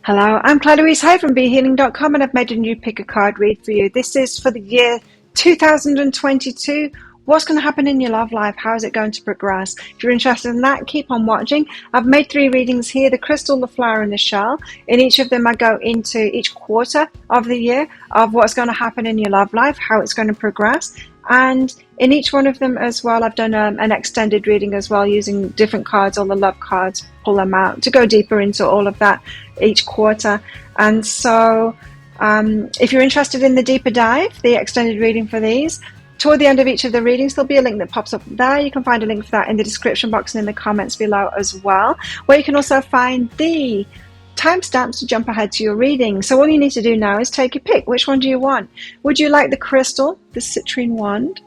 Hello, I'm Claire Louise Hay from BeHealing.com, and I've made a new pick a card read for you. This is for the year 2022. What's going to happen in your love life? How is it going to progress? If you're interested in that, keep on watching. I've made 3 readings here, the crystal, the flower, and the shell. In each of them, I go into each quarter of the year of what's going to happen in your love life, how it's going to progress. And in each one of them as well, I've done an extended reading as well, using different cards, all the love cards, pull them out to go deeper into all of that each quarter. And so if you're interested in the deeper dive, the extended reading for these, toward the end of each of the readings, there'll be a link that pops up there. You can find a link for that in the description box and in the comments below as well, where you can also find the timestamps to jump ahead to your reading. So all you need to do now is take a pick. Which one do you want? Would you like the crystal, the citrine wand?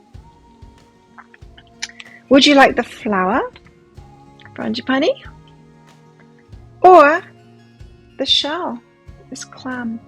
Would you like the flower, frangipani? Or the shell, this clam?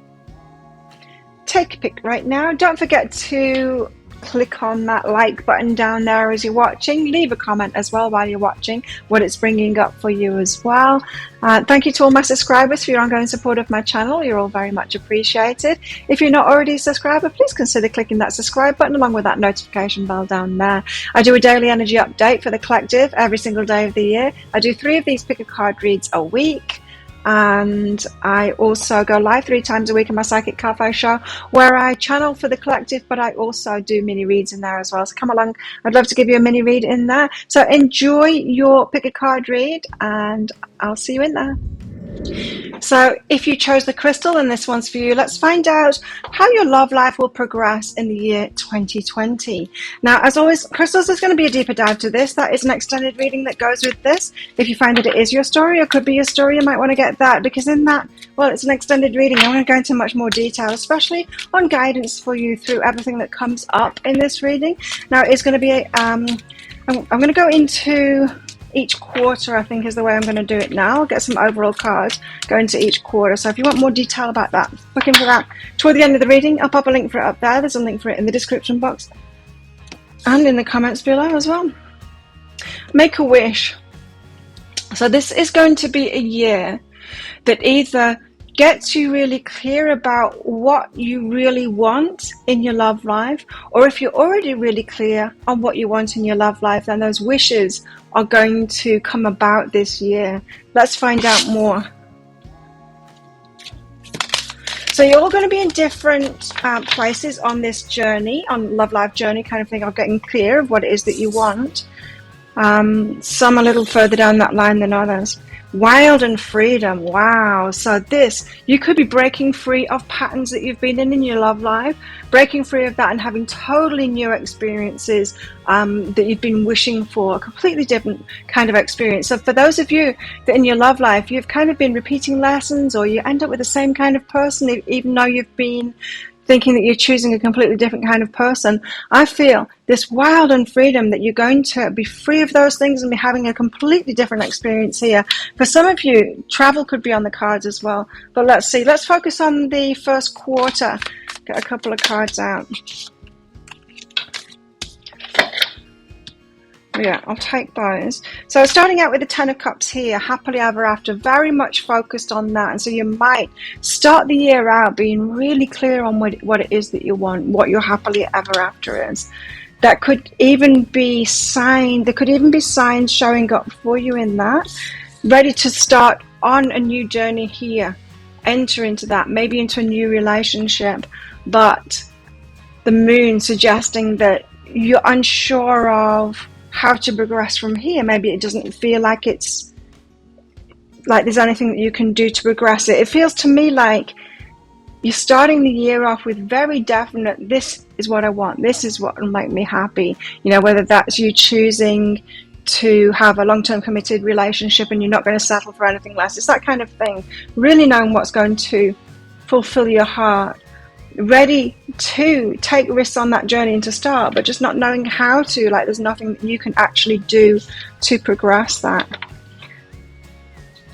Take a pick right now. Don't forget to click on that like button down there as you're watching. Leave a comment as well while you're watching, what it's bringing up for you as well. Thank you to all my subscribers for your ongoing support of my channel. You're all very much appreciated. If you're not already a subscriber, please consider clicking that subscribe button along with that notification bell down there. I do a daily energy update for the collective every single day of the year. I do 3 of these pick a card reads a week. And I also go live 3 times a week in my Psychic Cafe show, where I channel for the collective, but I also do mini reads in there as well. So come along, I'd love to give you a mini read in there. So enjoy your pick a card read, and I'll see you in there. So if you chose the crystal and this one's for you, let's find out how your love life will progress in the year 2020. Now, as always, crystals, there's going to be a deeper dive to this. That is an extended reading that goes with this. If you find that it is your story or could be your story, you might want to get that, because in that, well, it's an extended reading. I'm going to go into much more detail, especially on guidance for you through everything that comes up in this reading. Now, it's going to be I'm going to go into each quarter, I think, is the way I'm going to do it now. I'll get some overall cards, go into each quarter. So if you want more detail about that, look into that toward the end of the reading. I'll pop a link for it up there. There's a link for it in the description box and in the comments below as well. Make a wish. So this is going to be a year that either gets you really clear about what you really want in your love life, or if you're already really clear on what you want in your love life, then those wishes are going to come about this year. Let's find out more. So you're all going to be in different places on this journey, on love life journey kind of thing, of getting clear of what it is that you want. Some a little further down that line than others. Wild and freedom. Wow. So this, you could be breaking free of patterns that you've been in your love life, breaking free of that and having totally new experiences that you've been wishing for, a completely different kind of experience. So for those of you that in your love life, you've kind of been repeating lessons, or you end up with the same kind of person, even though you've been thinking that you're choosing a completely different kind of person, I feel this wild and freedom that you're going to be free of those things and be having a completely different experience here. For some of you, travel could be on the cards as well. But let's see. Let's focus on the first quarter. Get a couple of cards out. Yeah, I'll take those. So starting out with the 10 of Cups here, happily ever after, very much focused on that. And so you might start the year out being really clear on what it is that you want, what your happily ever after is. That could even be signs, there could even be signs showing up for you in that, ready to start on a new journey here, enter into that, maybe into a new relationship, but the moon suggesting that you're unsure of how to progress from here. Maybe it doesn't feel like it's like there's anything that you can do to progress it. It feels to me like you're starting the year off with very definite, this is what I want, this is what will make me happy. You know, whether that's you choosing to have a long-term committed relationship and you're not going to settle for anything less. It's that kind of thing. Really knowing what's going to fulfill your heart. Ready to take risks on that journey and to start, but just not knowing how to, like there's nothing that you can actually do to progress that.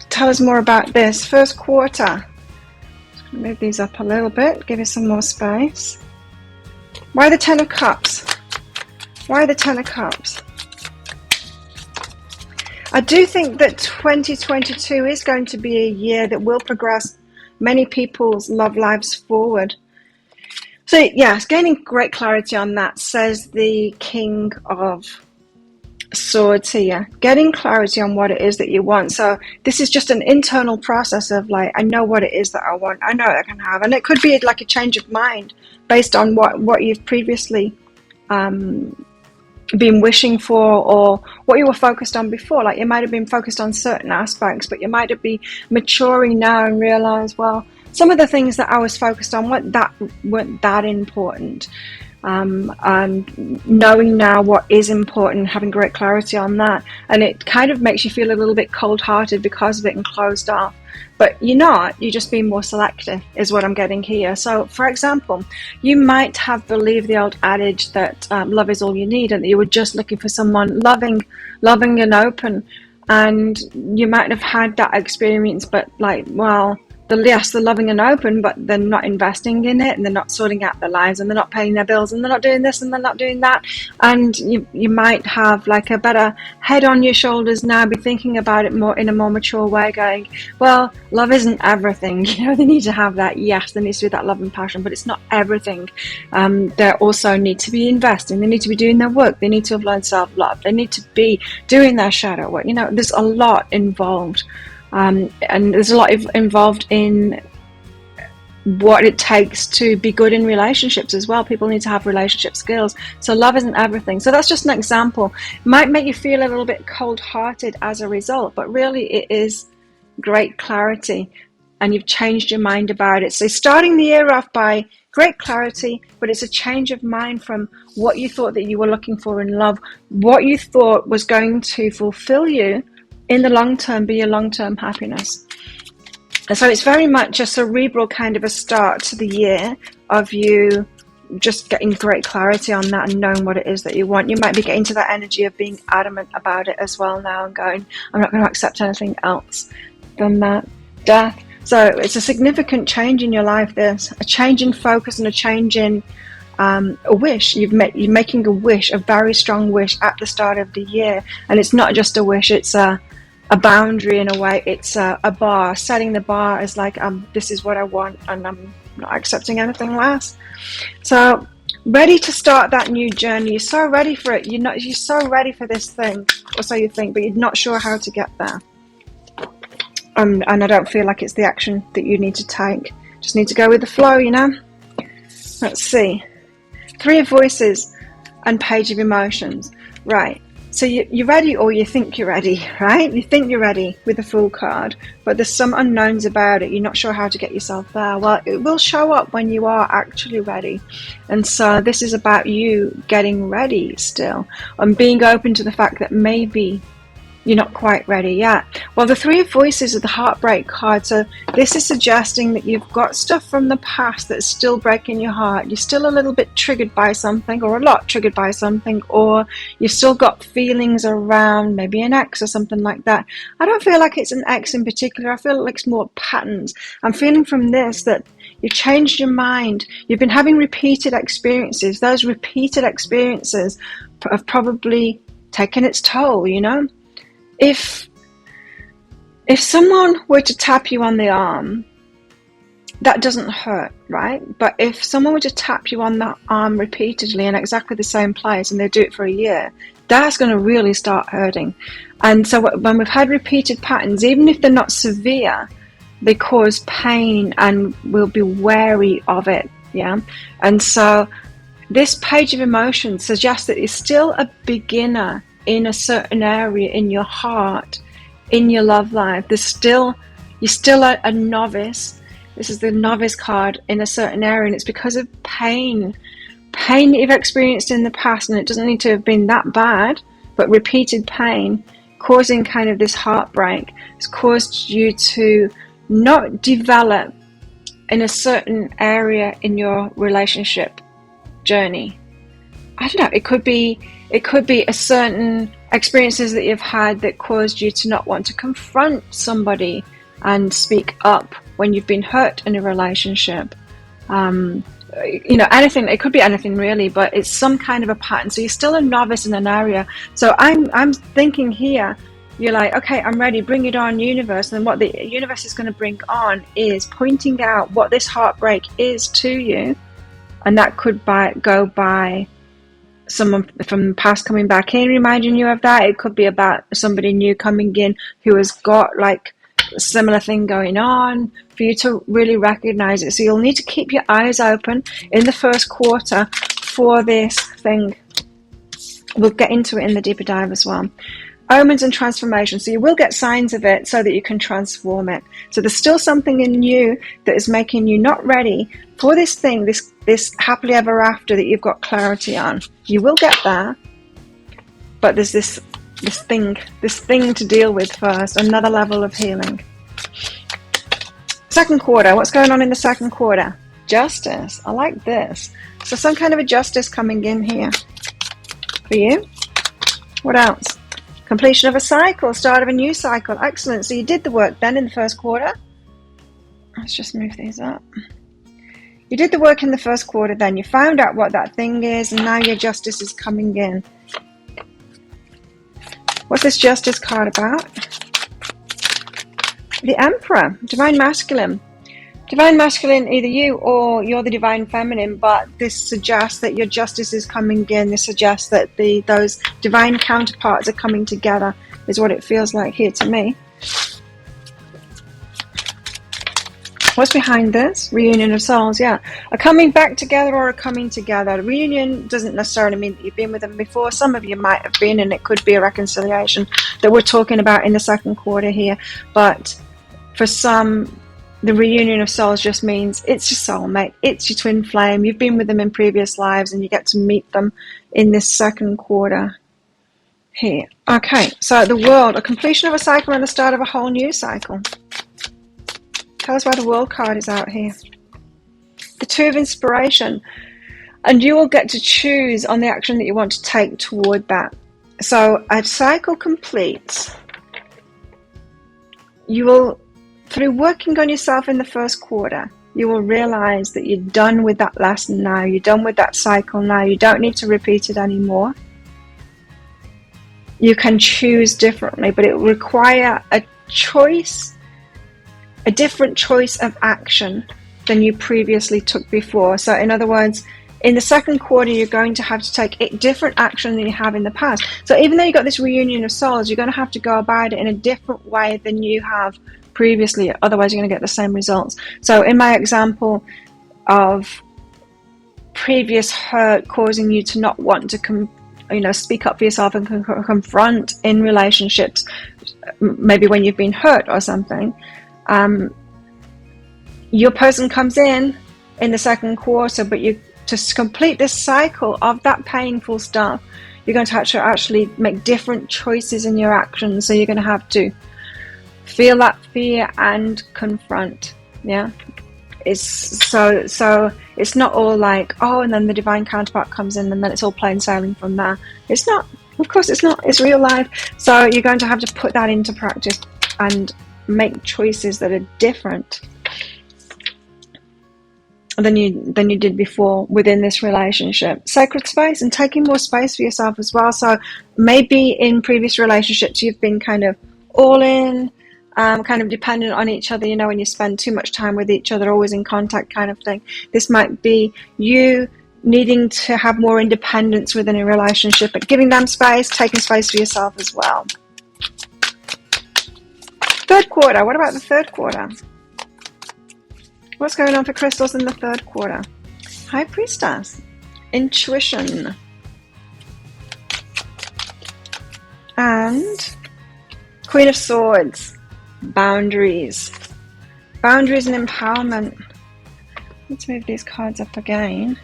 Tell us more about this first quarter. Just gonna move these up a little bit, give you some more space. Why the 10 of Cups? Why the 10 of Cups? I do think that 2022 is going to be a year that will progress many people's love lives forward. So yes, gaining great clarity on that, says the King of Swords here. Getting clarity on what it is that you want. So this is just an internal process of like, I know what it is that I want. I know I can have. And it could be like a change of mind based on what you've previously been wishing for, or what you were focused on before. Like you might have been focused on certain aspects, but you might have been maturing now and realize, well, some of the things that I was focused on weren't that important. And knowing now what is important, having great clarity on that, and it kind of makes you feel a little bit cold-hearted because of it and closed off. But you're not, you're just being more selective is what I'm getting here. So for example, you might have believed the old adage that love is all you need, and that you were just looking for someone loving and open, and you might have had that experience, but like, well, they're loving and open, but they're not investing in it, and they're not sorting out their lives, and they're not paying their bills, and they're not doing this, and they're not doing that. And you might have like a better head on your shoulders now, be thinking about it more in a more mature way, going, well, love isn't everything. You know, they need to have that. Yes, there needs to be that love and passion, but it's not everything. They also need to be investing. They need to be doing their work. They need to have learned self-love. They need to be doing their shadow work. You know, there's a lot involved. And there's a lot involved in what it takes to be good in relationships as well. People need to have relationship skills. So love isn't everything. So that's just an example. It might make you feel a little bit cold-hearted as a result, but really it is great clarity, and you've changed your mind about it. So starting the year off by great clarity, but it's a change of mind from what you thought that you were looking for in love, what you thought was going to fulfill you in the long term, be your long-term happiness. And so it's very much a cerebral kind of a start to the year of you just getting great clarity on that and knowing what it is that you want. You might be getting to that energy of being adamant about it as well now, and going, I'm not going to accept anything else than that. Death. So it's a significant change in your life, this, a change in focus and a change in a wish. You're making a wish, a very strong wish at the start of the year. And it's not just a wish, it's a boundary in a way. It's a bar, setting the bar as like, this is what I want, and I'm not accepting anything less. So ready to start that new journey. You're so ready for it. You're so ready for this thing, or so you think, but you're not sure how to get there. And I don't feel like it's the action that you need to take. Just need to go with the flow, you know. Let's see. Three of Voices and Page of Emotions. Right. So you're ready, or you think you're ready, right? You think you're ready with the Fool card, but there's some unknowns about it. You're not sure how to get yourself there. Well, it will show up when you are actually ready. And so this is about you getting ready still, and being open to the fact that maybe you're not quite ready yet. Well, the Three of Voices are the heartbreak card. So this is suggesting that you've got stuff from the past that's still breaking your heart. You're still a little bit triggered by something, or a lot triggered by something, or you've still got feelings around maybe an ex or something like that. I don't feel like it's an ex in particular. I feel like it's more patterns. I'm feeling from this that you've changed your mind. You've been having repeated experiences. Those repeated experiences have probably taken its toll, you know? If someone were to tap you on the arm, that doesn't hurt, right? But if someone were to tap you on that arm repeatedly in exactly the same place, and they do it for a year, that's going to really start hurting. And so when we've had repeated patterns, even if they're not severe, they cause pain, and we'll be wary of it, yeah? And so this Page of Emotions suggests that you're still a beginner in a certain area in your heart, in your love life. You're still a novice. This is the novice card in a certain area, and it's because of pain that you've experienced in the past. And it doesn't need to have been that bad, but repeated pain causing kind of this heartbreak has caused you to not develop in a certain area in your relationship journey. I don't know, it could be a certain experiences that you've had that caused you to not want to confront somebody and speak up when you've been hurt in a relationship. You know, anything. It could be anything really, but it's some kind of a pattern. So you're still a novice in an area. So I'm thinking here, You're like, okay, I'm ready, bring it on, universe. And what the universe is going to bring on is pointing out what this heartbreak is to you. And that could go by someone from the past coming back in, reminding you of that. It could be about somebody new coming in who has got like a similar thing going on, for you to really recognize it. So you'll need to keep your eyes open in the first quarter for this thing. We'll get into it in the deeper dive as well. Omens and transformation. So you will get signs of it so that you can transform it. So there's still something in you that is making you not ready for this thing, this happily ever after that you've got clarity on. You will get there, but there's this thing to deal with first, another level of healing. Second quarter, what's going on in the second quarter? Justice. I like this. So some kind of a justice coming in here for you. What else? Completion of a cycle, start of a new cycle. Excellent. So you did the work then in the first quarter. Let's just move these up. You did the work in the first quarter then. You found out what that thing is, and now your justice is coming in. What's this justice card about? The Emperor, Divine Masculine. Divine Masculine, either you or you're the Divine Feminine, but this suggests that your justice is coming in. This suggests that those divine counterparts are coming together, is what it feels like here to me. What's behind this? Reunion of souls, yeah. A coming back together or a coming together. Reunion doesn't necessarily mean that you've been with them before. Some of you might have been, and it could be a reconciliation that we're talking about in the second quarter here. But for some, the reunion of souls just means it's your soulmate, it's your twin flame. You've been with them in previous lives, and you get to meet them in this second quarter here. Okay, so the world, a completion of a cycle and the start of a whole new cycle. Tell us why the world card is out here. The two of inspiration. And you will get to choose on the action that you want to take toward that. So a cycle completes. You will, through working on yourself in the first quarter, you will realize that you're done with that lesson now. You're done with that cycle now. You don't need to repeat it anymore. You can choose differently, but it will require a choice, a different choice of action than you previously took before. So in other words, in the second quarter, you're going to have to take a different action than you have in the past. So even though you got this reunion of souls, you're going to have to go about it in a different way than you have previously. Otherwise, you're going to get the same results. So in my example of previous hurt causing you to not want to speak up for yourself and confront in relationships, maybe when you've been hurt or something, your person comes in the second quarter, but to complete this cycle of that painful stuff, you're going to have to actually make different choices in your actions. So you're going to have to feel that fear and confront. Yeah, so it's not all like, oh, and then the divine counterpart comes in and then it's all plain sailing from there. It's not. Of course it's not. It's real life. So you're going to have to put that into practice and make choices that are different than you did before within this relationship. Sacred space and taking more space for yourself as well. So maybe in previous relationships you've been kind of all in, kind of dependent on each other, when you spend too much time with each other, always in contact kind of thing. This might be you needing to have more independence within a relationship, but giving them space, taking space for yourself as well. Third quarter. What about the third quarter? What's going on for crystals in the third quarter? High Priestess. Intuition. And Queen of Swords. Boundaries. Boundaries and empowerment. Let's move these cards up again.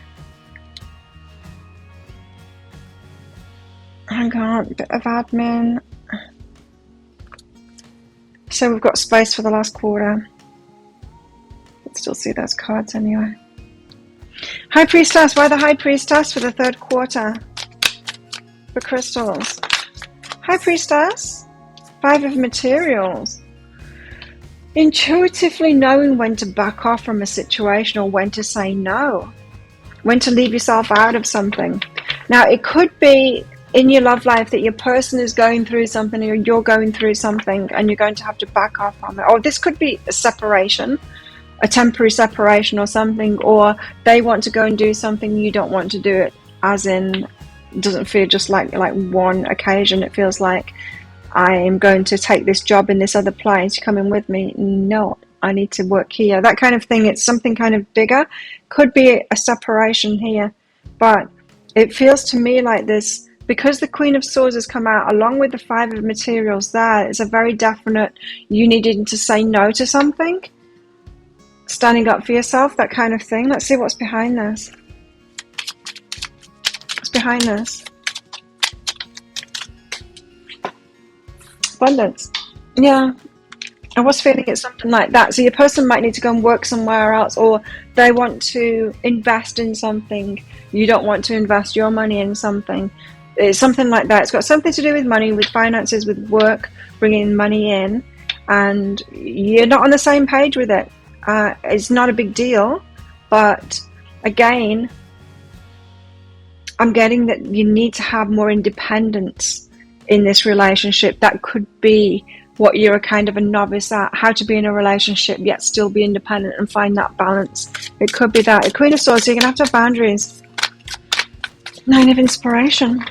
Hang on, a bit of admin. So we've got space for the last quarter. Let's still see those cards anyway. High Priestess. Why the High Priestess for the third quarter? For crystals. High Priestess. Five of Materials. Intuitively knowing when to back off from a situation or when to say no. When to leave yourself out of something. Now, it could be in your love life that your person is going through something, or you're going through something, and you're going to have to back off from it. Or this could be a separation, a temporary separation or something, or they want to go and do something, you don't want to do it, as in, it doesn't feel just like one occasion. It feels like, I am going to take this job in this other place, you coming with me? No, I need to work here. That kind of thing. It's something kind of bigger. Could be a separation here, but it feels to me like this, because the Queen of Swords has come out along with the Five of Materials there. It's a very definite, you needing to say no to something, standing up for yourself, that kind of thing. Let's see what's behind this. What's behind this? Abundance. Yeah, I was feeling it's something like that. So your person might need to go and work somewhere else, or they want to invest in something. You don't want to invest your money in something. It's something like that. It's got something to do with money, with finances, with work, bringing money in, and you're not on the same page with it. It's not a big deal, but again, I'm getting that you need to have more independence in this relationship. That could be what you're a kind of a novice at, how to be in a relationship yet still be independent and find that balance. It could be that. A Queen of Swords, so you're going to have boundaries. Nine of Inspiration.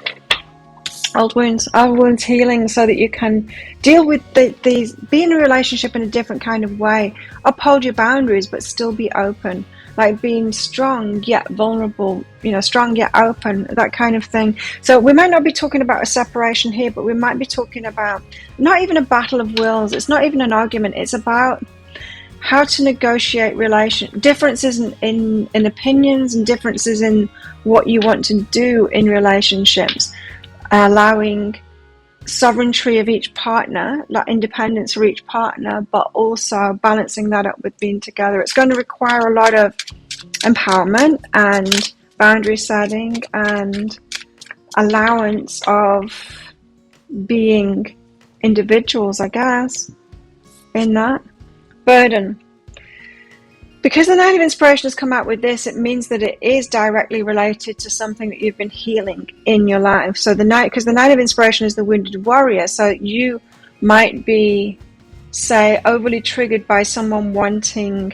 Old wounds healing, so that you can deal with these, be in a relationship in a different kind of way. Uphold your boundaries, but still be open. Like being strong yet vulnerable, strong yet open, that kind of thing. So we might not be talking about a separation here, but we might be talking about not even a battle of wills. It's not even an argument. It's about how to negotiate differences in opinions, and differences in what you want to do in relationships. Allowing sovereignty of each partner, like independence for each partner, but also balancing that up with being together. It's going to require a lot of empowerment and boundary setting and allowance of being individuals, I guess, in that. Burden. Because the Nine of Inspiration has come out with this, it means that it is directly related to something that you've been healing in your life. So because the Nine of Inspiration is the wounded warrior, so you might be, say, overly triggered by someone wanting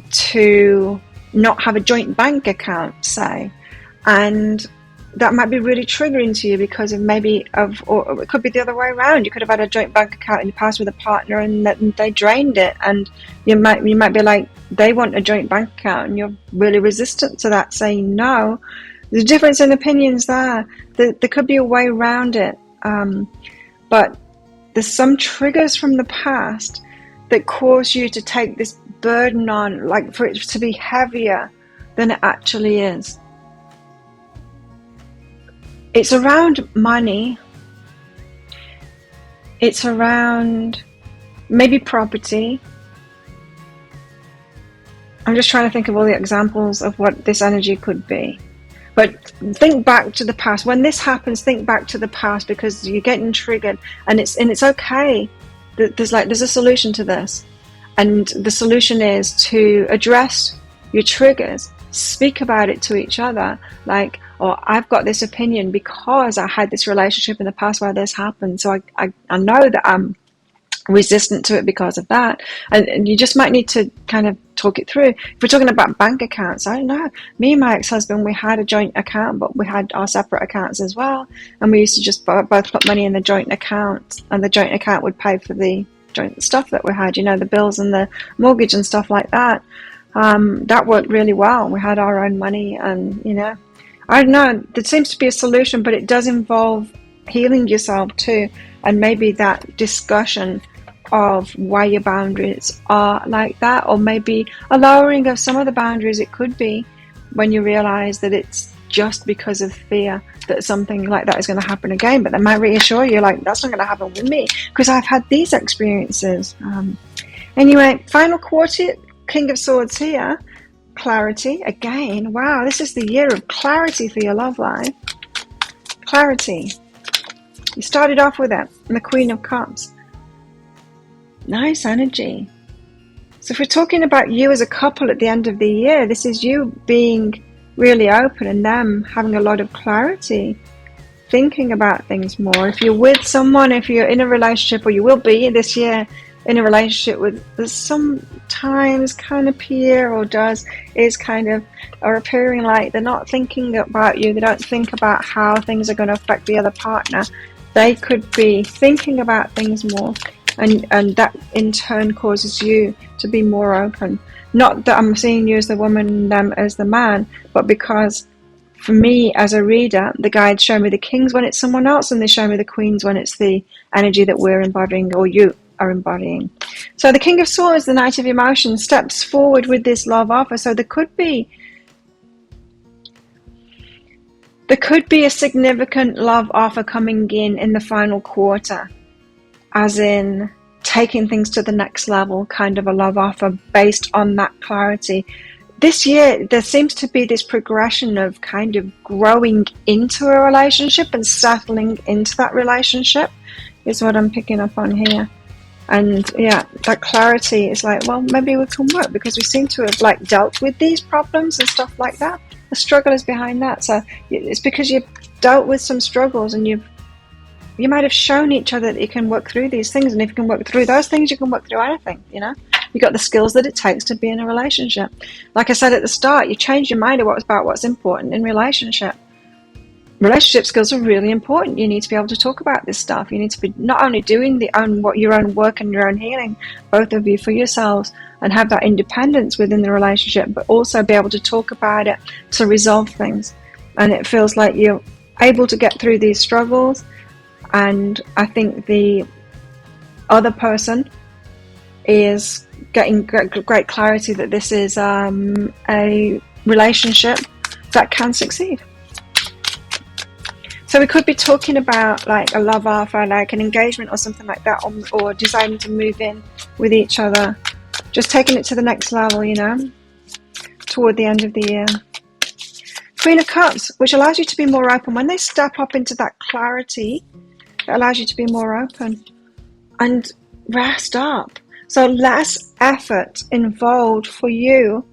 to not have a joint bank account, say, and that might be really triggering to you because of or it could be the other way around. You could have had a joint bank account in the past with a partner and they drained it, and you might be like, they want a joint bank account and you're really resistant to that, saying no. There's a difference in opinions there. There could be a way around it, but there's some triggers from the past that cause you to take this burden on, like for it to be heavier than it actually is. It's around money. It's around maybe property. I'm just trying to think of all the examples of what this energy could be. But think back to the past. When this happens, think back to the past, because you're getting triggered, and it's okay. There's a solution to this. And the solution is to address your triggers, speak about it to each other, like, or I've got this opinion because I had this relationship in the past where this happened, so I know that I'm resistant to it because of that. And you just might need to kind of talk it through. If we're talking about bank accounts, I don't know. Me and my ex-husband, we had a joint account, but we had our separate accounts as well. And we used to just both put money in the joint account, and the joint account would pay for the joint stuff that we had, the bills and the mortgage and stuff like that. That worked really well. We had our own money, and I don't know, there seems to be a solution, but it does involve healing yourself too, and maybe that discussion of why your boundaries are like that, or maybe a lowering of some of the boundaries. It could be when you realize that it's just because of fear that something like that is going to happen again, but they might reassure you, like, that's not going to happen with me because I've had these experiences. Anyway, final quartet, King of Swords here. Clarity again. Wow, this is the year of clarity for your love life. Clarity. You started off with it, and the Queen of Cups. Nice energy. So if we're talking about you as a couple at the end of the year, this is you being really open and them having a lot of clarity thinking about things more. If you're with someone, if you're in a relationship, or you will be this year in a relationship with, sometimes kind of appear or does, is kind of, are appearing like they're not thinking about you. They don't think about how things are going to affect the other partner. They could be thinking about things more, and that in turn causes you to be more open. Not that I'm seeing you as the woman, them as the man, but because for me as a reader, the guides show me the kings when it's someone else, and they show me the queens when it's the energy that we're embodying, or you are embodying. So the King of Swords, the Knight of Emotions, steps forward with this love offer. So there could be a significant love offer coming in the final quarter, as in taking things to the next level, kind of a love offer based on that clarity. This year, there seems to be this progression of kind of growing into a relationship and settling into that relationship, is what I'm picking up on here. And yeah, that clarity is like, well, maybe we can work, because we seem to have like dealt with these problems and stuff like that. The struggle is behind that. So it's because you've dealt with some struggles, and you might have shown each other that you can work through these things. And if you can work through those things, you can work through anything, you know. You got the skills that it takes to be in a relationship. Like I said at the start, you change your mind about what's important in relationship. Relationship skills are really important. You need to be able to talk about this stuff. You need to be not only doing your own work and your own healing, both of you, for yourselves, and have that independence within the relationship, but also be able to talk about it to resolve things. And it feels like you're able to get through these struggles. And I think the other person is getting great clarity that this is a relationship that can succeed. So we could be talking about like a love offer, like an engagement or something like that, or deciding to move in with each other, just taking it to the next level, you know, toward the end of the year. Queen of Cups, which allows you to be more open. When they step up into that clarity, it allows you to be more open and rest up. So less effort involved for you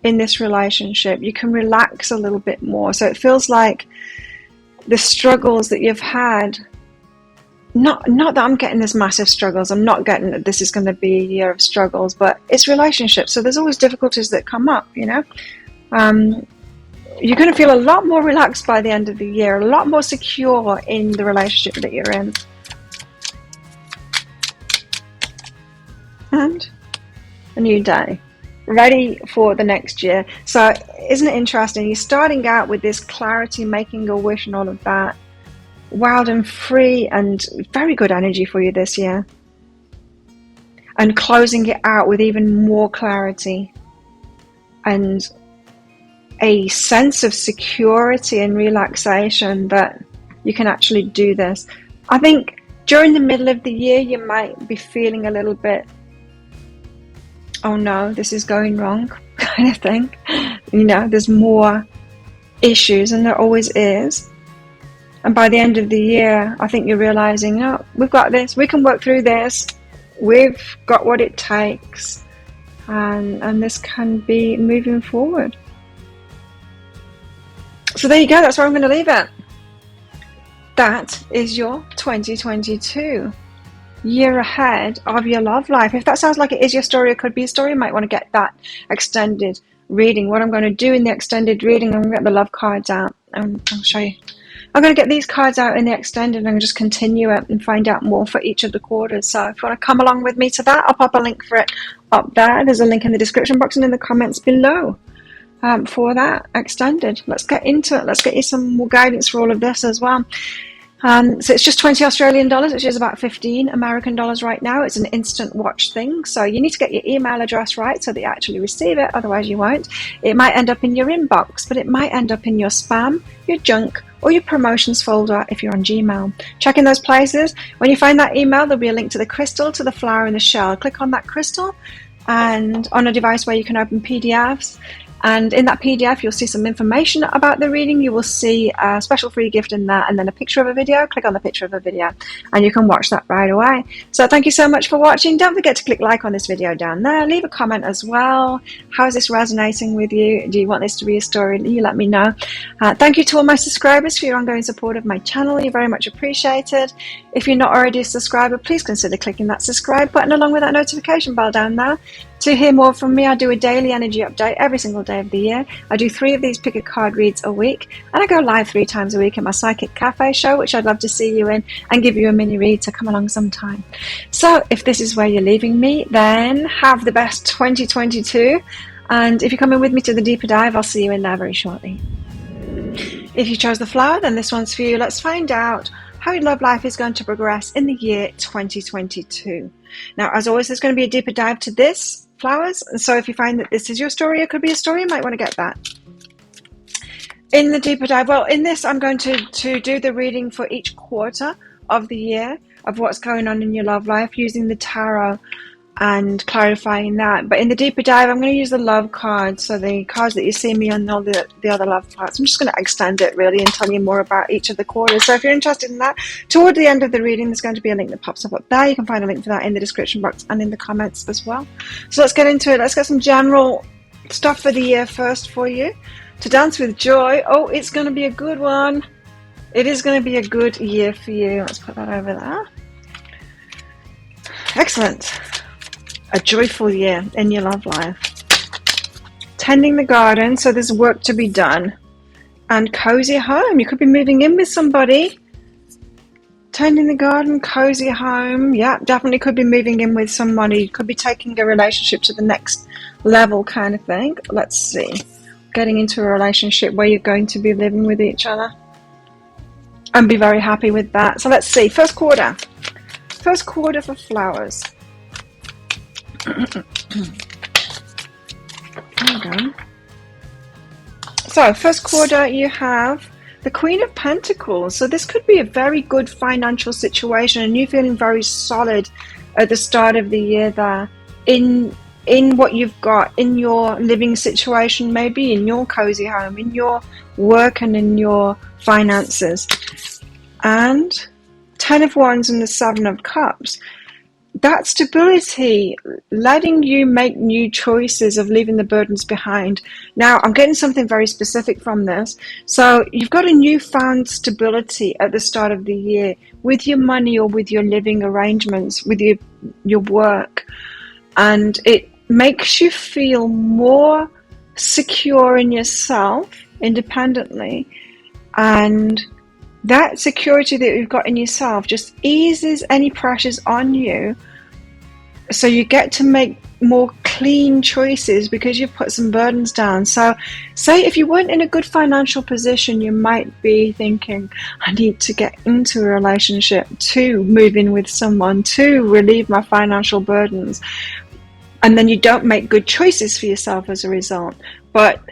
in this relationship. You can relax a little bit more. So it feels like the struggles that you've had, not that I'm getting this massive struggles. I'm not getting that this is going to be a year of struggles, but it's relationships. So there's always difficulties that come up, you know. You're going to feel a lot more relaxed by the end of the year, a lot more secure in the relationship that you're in. And a new day, ready for the next year. So isn't it interesting? You're starting out with this clarity, making a wish and all of that. Wild and free, and very good energy for you this year. And closing it out with even more clarity and a sense of security and relaxation that you can actually do this. I think during the middle of the year, you might be feeling a little bit, oh no, this is going wrong, kind of thing. You know, there's more issues, and there always is. And by the end of the year, I think you're realizing, no, we've got this, we can work through this, we've got what it takes, and this can be moving forward. So there you go, that's where I'm going to leave it. That is your 2022 year ahead of your love life. If that sounds like it is your story, it could be a story, you might want to get that extended reading. What I'm going to do in the extended reading, I'm going to get the love cards out, and I'll show you. I'm going to get these cards out in the extended, and I'm going to just continue it and find out more for each of the quarters. So if you want to come along with me to that, I'll pop a link for it up there. There's a link in the description box and in the comments below for that extended. Let's get into it. Let's get you some more guidance for all of this as well. So it's just 20 Australian dollars, which is about 15 American dollars right now. It's an instant watch thing. So you need to get your email address right so that you actually receive it. Otherwise you won't. It might end up in your inbox, but it might end up in your spam, your junk, or your promotions folder if you're on Gmail. Check in those places. When you find that email, there'll be a link to the crystal, to the flower, and the shell. Click on that crystal, and on a device where you can open PDFs, And in that PDF, you'll see some information about the reading. You will see a special free gift in that, and then a picture of a video. Click on the picture of a video, and you can watch that right away. So thank you so much for watching. Don't forget to click like on this video down there. Leave a comment as well. How is this resonating with you? Do you want this to be a story? You let me know. Thank you to all my subscribers for your ongoing support of my channel. You're very much appreciated. If you're not already a subscriber, please consider clicking that subscribe button along with that notification bell down there. To hear more from me, I do a daily energy update every single day of the year. I do 3 of these pick a card reads a week, and I go live 3 times a week at my Psychic Cafe show, which I'd love to see you in and give you a mini read, so come along sometime. So if this is where you're leaving me, then have the best 2022, and if you're coming with me to the deeper dive, I'll see you in there very shortly. If you chose the flower, then this one's for you. Let's find out how your love life is going to progress in the year 2022. Now, as always, there's going to be a deeper dive to this flowers, and so if you find that this is your story, it could be a story, you might want to get that. In the deeper dive, well, in this, I'm going to do the reading for each quarter of the year of what's going on in your love life using the tarot and clarifying that. But in the deeper dive, I'm going to use the love cards, so the cards that you see me on all the other love cards. I'm just going to extend it really and tell you more about each of the quarters. So if you're interested in that, toward the end of the reading, there's going to be a link that pops up there. You can find a link for that in the description box and in the comments as well. So let's get into it. Let's get some general stuff for the year first for you. To dance with joy. Oh, it's going to be a good one. It is going to be a good year for you. Let's put that over there. Excellent. A joyful year in your love life. Tending the garden, so there's work to be done. And cozy home. You could be moving in with somebody. Tending the garden, cozy home. Yeah, definitely could be moving in with somebody. Could be taking a relationship to the next level kind of thing. Let's see. Getting into a relationship where you're going to be living with each other. And be very happy with that. So let's see. First quarter. First quarter for flowers. There we go. So first quarter, you have the Queen of Pentacles. So this could be a very good financial situation, and you feeling very solid at the start of the year there in what you've got in your living situation, maybe in your cozy home, in your work and in your finances. And 10 of Wands and the 7 of Cups. That stability, letting you make new choices of leaving the burdens behind. Now, I'm getting something very specific from this. So you've got a newfound stability at the start of the year with your money or with your living arrangements, with your work. And it makes you feel more secure in yourself independently. And that security that you've got in yourself just eases any pressures on you, so you get to make more clean choices because you've put some burdens down. So say if you weren't in a good financial position, you might be thinking, I need to get into a relationship to move in with someone, to relieve my financial burdens. And then you don't make good choices for yourself as a result. But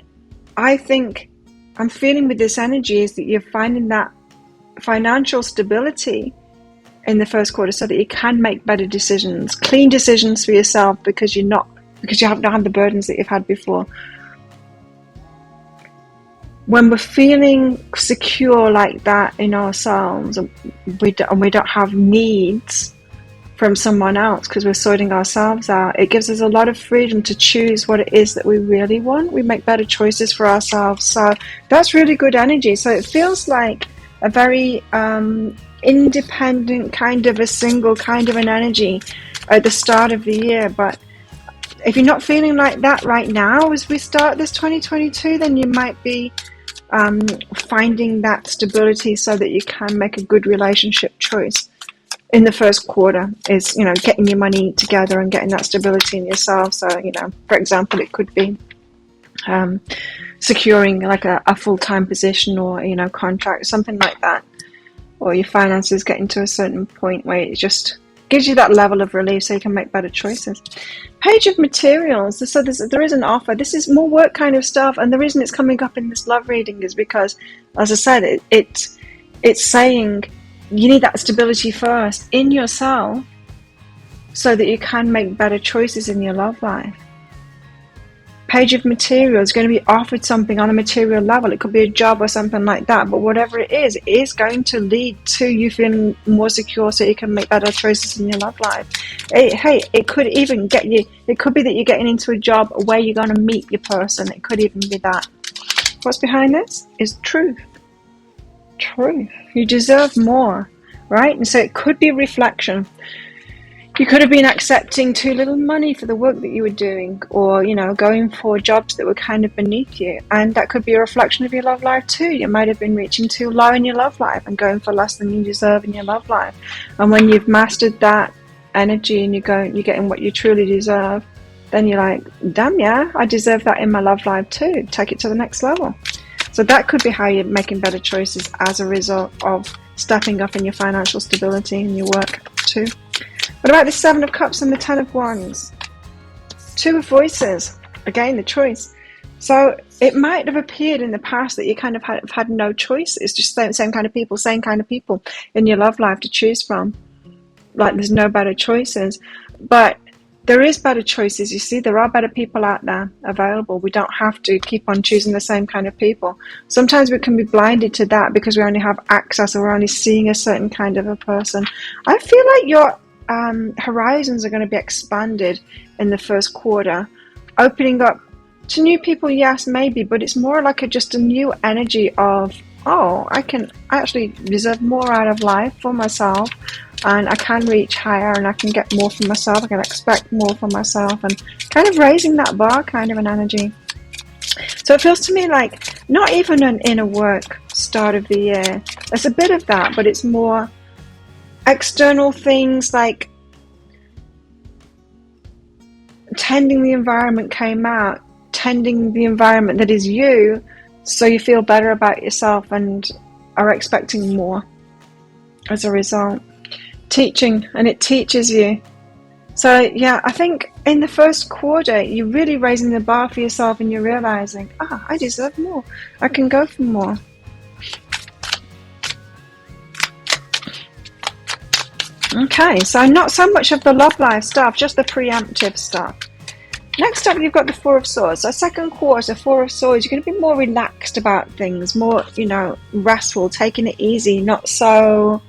I think I'm feeling with this energy is that you're finding that financial stability in the first quarter so that you can make better decisions, clean decisions for yourself, because you haven't had the burdens that you've had before. When we're feeling secure like that in ourselves, and we don't have needs from someone else because we're sorting ourselves out, it gives us a lot of freedom to choose what it is that we really want. We make better choices for ourselves. So that's really good energy. So it feels like a very independent kind of a single kind of an energy at the start of the year. But if you're not feeling like that right now as we start this 2022, then you might be finding that stability so that you can make a good relationship choice in the first quarter is, getting your money together and getting that stability in yourself. So, for example, it could be securing like a full-time position or contract, something like that, or your finances getting to a certain point where it just gives you that level of relief so you can make better choices. Page of Materials. So there is an offer. This is more work kind of stuff, and the reason it's coming up in this love reading is because, as I said, it's saying you need that stability first in yourself so that you can make better choices in your love life. Page of Materials, going to be offered something on a material level. It could be a job or something like that, but whatever it is going to lead to you feeling more secure so you can make better choices in your love life. It could even get you, it could be that you're getting into a job where you're going to meet your person. It could even be that. What's behind this is truth. Truth. You deserve more, right? And so it could be reflection. You could have been accepting too little money for the work that you were doing, or, going for jobs that were kind of beneath you. And that could be a reflection of your love life too. You might have been reaching too low in your love life and going for less than you deserve in your love life. And when you've mastered that energy and you're getting what you truly deserve, then you're like, damn, yeah, I deserve that in my love life too. Take it to the next level. So that could be how you're making better choices as a result of stepping up in your financial stability and your work too. What about the Seven of Cups and the Ten of Wands? Two of Voices. Again, the choice. So it might have appeared in the past that you kind of had no choices, just the same kind of people in your love life to choose from. Like there's no better choices. But there is better choices. You see, there are better people out there available. We don't have to keep on choosing the same kind of people. Sometimes we can be blinded to that because we only have access, or we're only seeing a certain kind of a person. I feel like your horizons are going to be expanded in the first quarter, opening up to new people. Yes, maybe, but it's more like just a new energy of, I can actually deserve more out of life for myself, and I can reach higher, and I can get more for myself. I can expect more for myself, and kind of raising that bar kind of an energy. So it feels to me like not even an inner work start of the year. There's a bit of that, but it's more external things like tending the environment tending the environment that is you, so you feel better about yourself and are expecting more as a result. Teaching, and it teaches you. So yeah, I think in the first quarter you're really raising the bar for yourself, and you're realizing, I deserve more. I can go for more. Okay, so not so much of the love life stuff, just the preemptive stuff. Next up, you've got the Four of Swords. So second quarter, Four of Swords, you're going to be more relaxed about things, more, restful, taking it easy, not so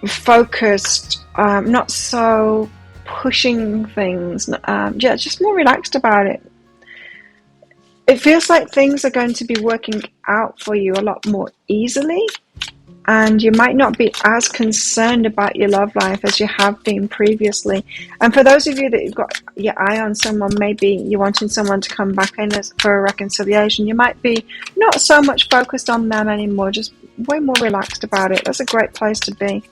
focused, not so pushing things. Just more relaxed about it. It feels like things are going to be working out for you a lot more easily. And you might not be as concerned about your love life as you have been previously. And for those of you that you've got your eye on someone, maybe you're wanting someone to come back in for a reconciliation, you might be not so much focused on them anymore, just way more relaxed about it. That's a great place to be.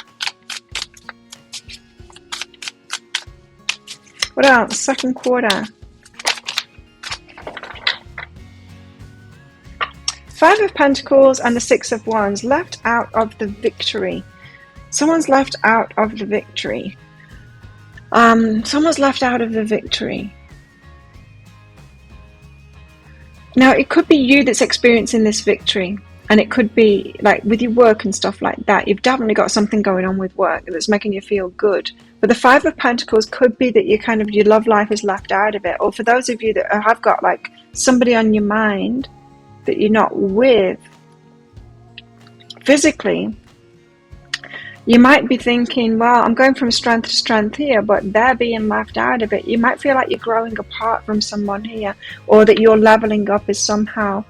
What else? Second quarter. Five of Pentacles and the Six of Wands, left out of the victory. Someone's left out of the victory. Someone's left out of the victory. Now, it could be you that's experiencing this victory, and it could be like with your work and stuff like that. You've definitely got something going on with work that's making you feel good. But the Five of Pentacles could be that your love life is left out of it. Or for those of you that have got like somebody on your mind that you're not with physically, you might be thinking, well, I'm going from strength to strength here, but they're being left out of it. You might feel like you're growing apart from someone here, or that your leveling up is somehow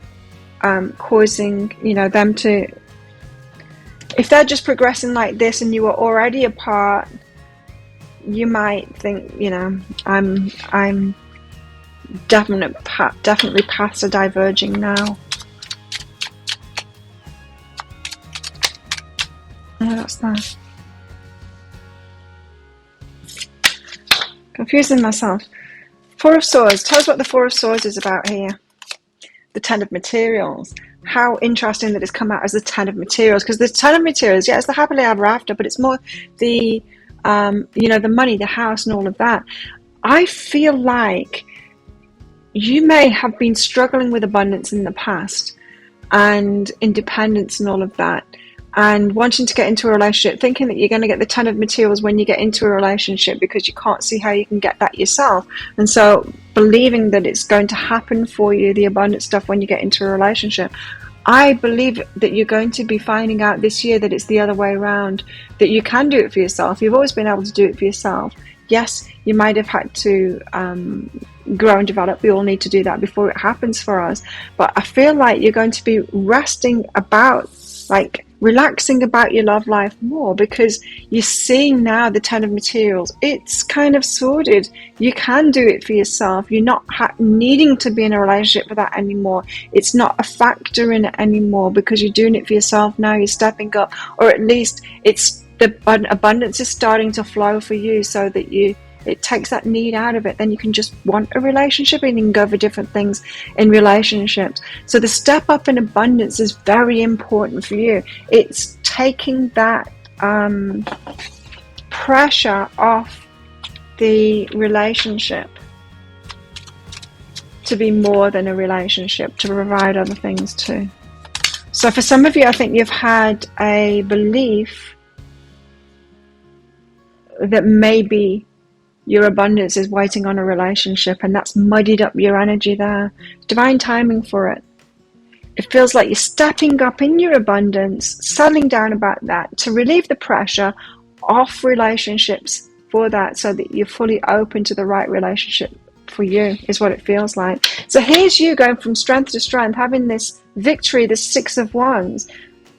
causing, them to, if they're just progressing like this and you were already apart, you might think, I'm definitely paths are diverging now. Oh, that's that. Confusing myself. Four of Swords. Tell us what the Four of Swords is about here. The Ten of Materials. How interesting that it's come out as the Ten of Materials, because the Ten of Materials, it's the happily ever after, but it's more the, the money, the house, and all of that. I feel like you may have been struggling with abundance in the past and independence and all of that, and wanting to get into a relationship, thinking that you're going to get the ton of materials when you get into a relationship because you can't see how you can get that yourself. And so believing that it's going to happen for you, the abundant stuff, when you get into a relationship. I believe that you're going to be finding out this year that it's the other way around, that you can do it for yourself. You've always been able to do it for yourself. Yes, you might have had to grow and develop. We all need to do that before it happens for us. But I feel like you're going to be resting about, like relaxing about your love life more, because you're seeing now the Ten of Materials. It's kind of sorted. You can do it for yourself. You're not needing to be in a relationship for that anymore. It's not a factor in it anymore because you're doing it for yourself now. You're stepping up, or at least it's the abundance is starting to flow for you, so that it takes that need out of it. Then you can just want a relationship, and you can go for different things in relationships. So the step up in abundance is very important for you. It's taking that pressure off the relationship to be more than a relationship, to provide other things too. So for some of you, I think you've had a belief that maybe your abundance is waiting on a relationship, and that's muddied up your energy there. Divine timing for it. It feels like you're stepping up in your abundance, settling down about that to relieve the pressure off relationships for that, so that you're fully open to the right relationship for you, is what it feels like. So here's you going from strength to strength, having this victory, this Six of Wands,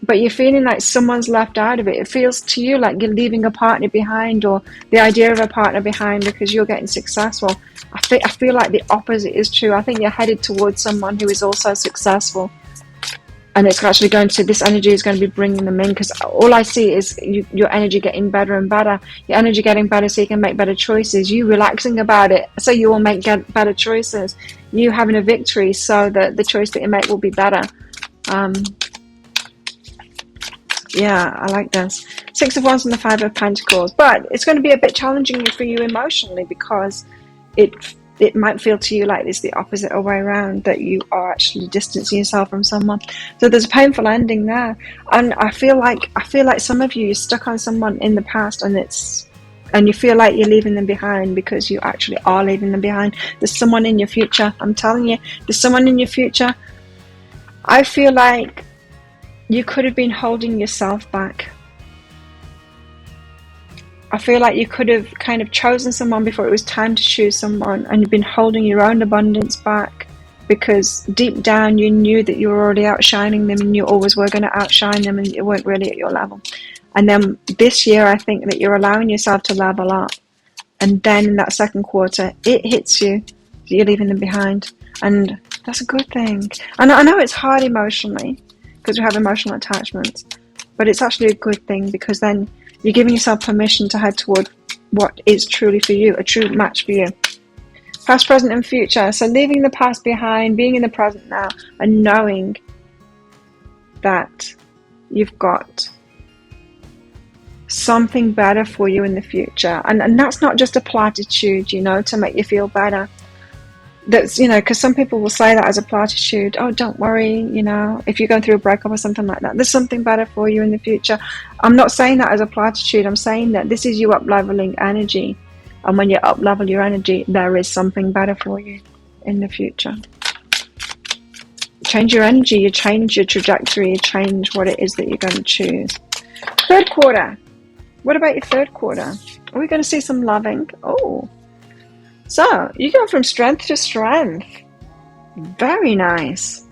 but you're feeling like someone's left out of it. It feels to you like you're leaving a partner behind, or the idea of a partner behind, because you're getting successful. I feel like the opposite is true. I think you're headed towards someone who is also successful. And it's actually going to, this energy is going to be bringing them in, because all I see is your energy getting better and better. Your energy getting better so you can make better choices. You relaxing about it so you will make better choices. You having a victory so that the choice that you make will be better. Yeah, I like this. Six of Wands and the Five of Pentacles. But it's going to be a bit challenging for you emotionally, because it might feel to you like it's the opposite way around, that you are actually distancing yourself from someone. So there's a painful ending there. And I feel like some of you, you're stuck on someone in the past, and you feel like you're leaving them behind, because you actually are leaving them behind. There's someone in your future. I'm telling you, there's someone in your future. I feel like you could have been holding yourself back. I feel like you could have kind of chosen someone before it was time to choose someone, and you've been holding your own abundance back because deep down you knew that you were already outshining them, and you always were going to outshine them, and it weren't really at your level. And then this year, I think that you're allowing yourself to level up, and then in that second quarter, it hits you that you're leaving them behind, and that's a good thing. And I know it's hard emotionally, because we have emotional attachments, but it's actually a good thing, because then you're giving yourself permission to head toward what is truly for you, a true match for you. Past, present, and future. So leaving the past behind, being in the present now, and knowing that you've got something better for you in the future. And that's not just a platitude, to make you feel better. That's, because some people will say that as a platitude. Oh, don't worry, if you're going through a breakup or something like that, there's something better for you in the future. I'm not saying that as a platitude. I'm saying that this is you up-leveling energy. And when you up-level your energy, there is something better for you in the future. Change your energy, you change your trajectory, you change what it is that you're going to choose. Third quarter. What about your third quarter? Are we going to see some loving? Oh. So, you go from strength to strength. Very nice.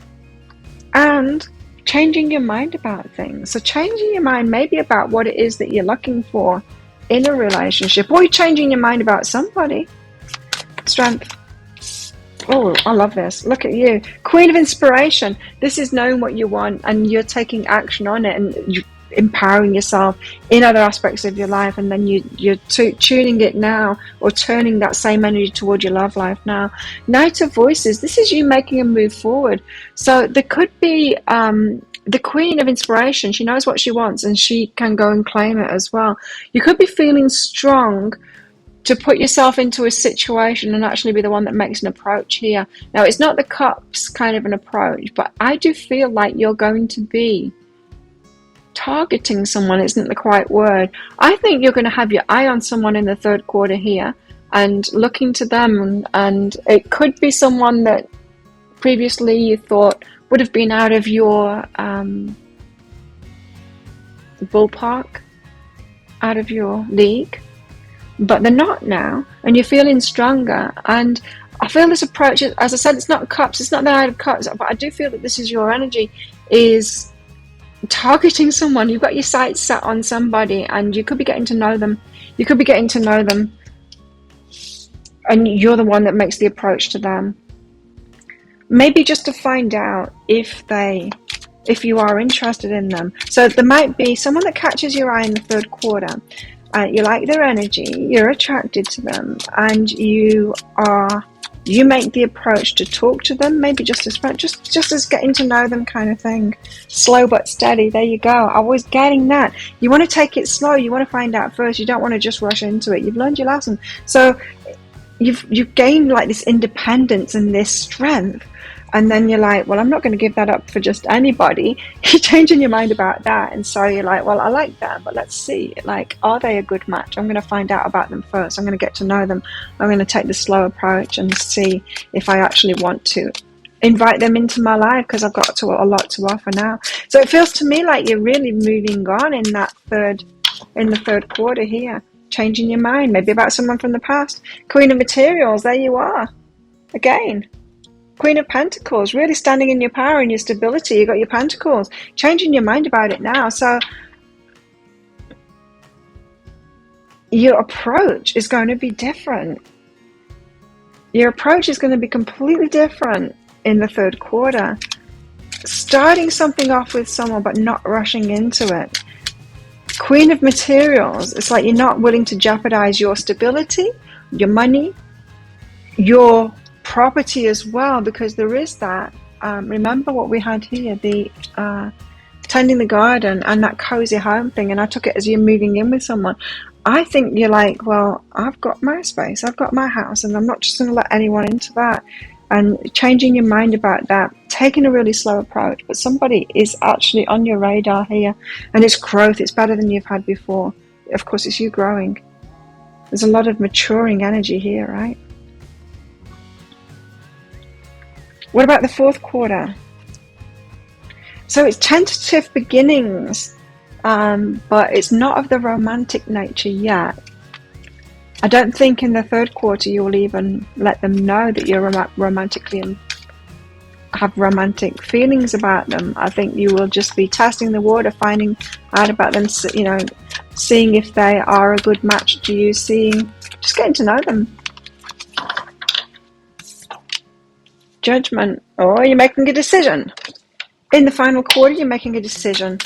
And changing your mind about things. So changing your mind maybe about what it is that you're looking for in a relationship. Or you're changing your mind about somebody. Strength. Oh, I love this. Look at you. Queen of Inspiration. This is knowing what you want, and you're taking action on it, and you're empowering yourself in other aspects of your life, and then you're tuning it now, or turning that same energy toward your love life now. Knight of Voices. This is you making a move forward. So there could be the Queen of Inspiration. She knows what she wants, and she can go and claim it as well. You could be feeling strong to put yourself into a situation and actually be the one that makes an approach here. Now, it's not the cups kind of an approach, but I do feel like you're going to be targeting someone isn't the quite word. I think you're going to have your eye on someone in the third quarter here and looking to them, and it could be someone that previously you thought would have been out of your ballpark, out of your league, but they're not now, and you're feeling stronger. And I feel this approach, as I said, it's not cups, it's not the Knight of Cups, but I do feel that this is your energy, is targeting someone. You've got your sights set on somebody, and you could be getting to know them. You could be getting to know them, and you're the one that makes the approach to them. Maybe just to find out if you are interested in them. So there might be someone that catches your eye in the third quarter. You like their energy, you're attracted to them, and you make the approach to talk to them, maybe just as getting to know them kind of thing. Slow but steady. There you go. I was getting that. You want to take it slow. You want to find out first. You don't want to just rush into it. You've learned your lesson. So you've gained like this independence and this strength. And then you're like, well, I'm not going to give that up for just anybody. You're changing your mind about that. And so you're like, well, I like that, but let's see, like, are they a good match? I'm going to find out about them first. I'm going to get to know them. I'm going to take the slow approach and see if I actually want to invite them into my life, because I've got a lot to offer now. So it feels to me like you're really moving on in the third quarter here, changing your mind, maybe about someone from the past. Queen of Materials, there you are. Again. Queen of Pentacles, really standing in your power and your stability. You got your Pentacles, changing your mind about it now. So your approach is going to be different. Your approach is going to be completely different in the third quarter. Starting something off with someone, but not rushing into it. Queen of Materials, it's like you're not willing to jeopardize your stability, your money, your property as well, because there is that. Remember what we had here, the tending the garden and that cozy home thing, and I took it as you're moving in with someone. I think you're like, well, I've got my space, I've got my house, and I'm not just going to let anyone into that. And changing your mind about that, taking a really slow approach, but somebody is actually on your radar here, and it's growth. It's better than you've had before. Of course, it's you growing. There's a lot of maturing energy here, right? What about the fourth quarter? So it's tentative beginnings, but it's not of the romantic nature yet. I don't think in the third quarter you will even let them know that you're romantically and have romantic feelings about them. I think you will just be testing the water, finding out about them, seeing if they are a good match to you, just getting to know them. Judgment. Oh, you're making a decision. In the final quarter, you're making a decision.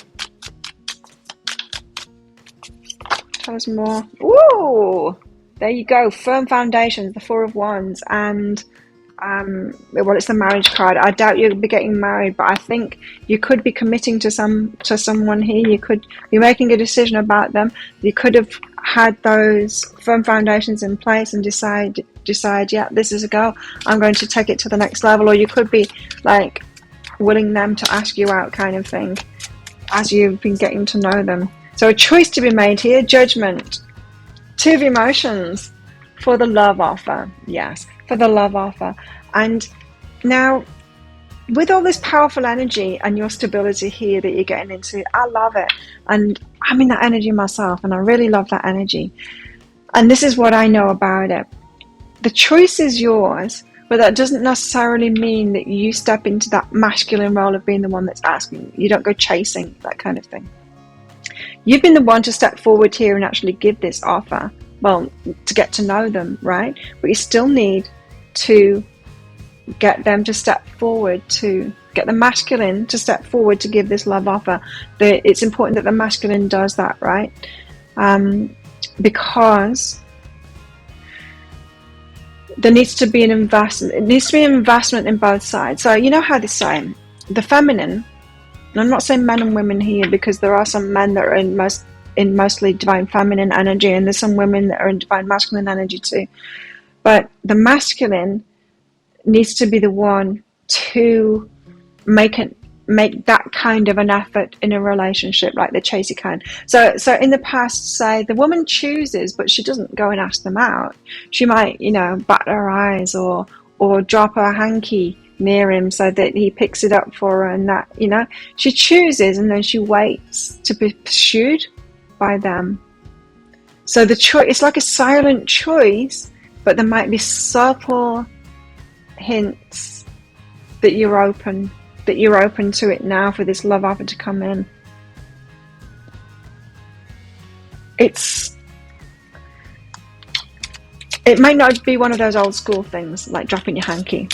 Tell us more. Ooh, there you go. Firm foundations, the Four of Wands, and well, it's the marriage card. I doubt you'll be getting married, but I think you could be committing to someone here. You could be making a decision about them. You could have had those firm foundations in place and decide, yeah, this is a go. I'm going to take it to the next level. Or you could be like willing them to ask you out, kind of thing, as you've been getting to know them. So a choice to be made here. Judgment. Two of emotions for the love offer. Yes, for the love offer. And now, with all this powerful energy and your stability here that you're getting into, I love it. And I'm in that energy myself, and I really love that energy. And this is what I know about it. The choice is yours, but that doesn't necessarily mean that you step into that masculine role of being the one that's asking. You don't go chasing, that kind of thing. You've been the one to step forward here and actually give this offer. Well, to get to know them, right? But you still need to get them to step forward, to get the masculine to step forward to give this love offer. It's important that the masculine does that, right? Because there needs to be an investment. It needs to be an investment in both sides. So you know how they say, the feminine, and I'm not saying men and women here, because there are some men that are in mostly divine feminine energy, and there's some women that are in divine masculine energy too. But the masculine needs to be the one to make make that kind of an effort in a relationship, like the chasey kind. So in the past, say the woman chooses, but she doesn't go and ask them out. She might, bat her eyes or drop her hanky near him so that he picks it up for her, and that, she chooses and then she waits to be pursued by them. So the choice, it's like a silent choice, but there might be subtle hints that you're open to it now, for this love offer to come in. It might not be one of those old school things like dropping your hanky.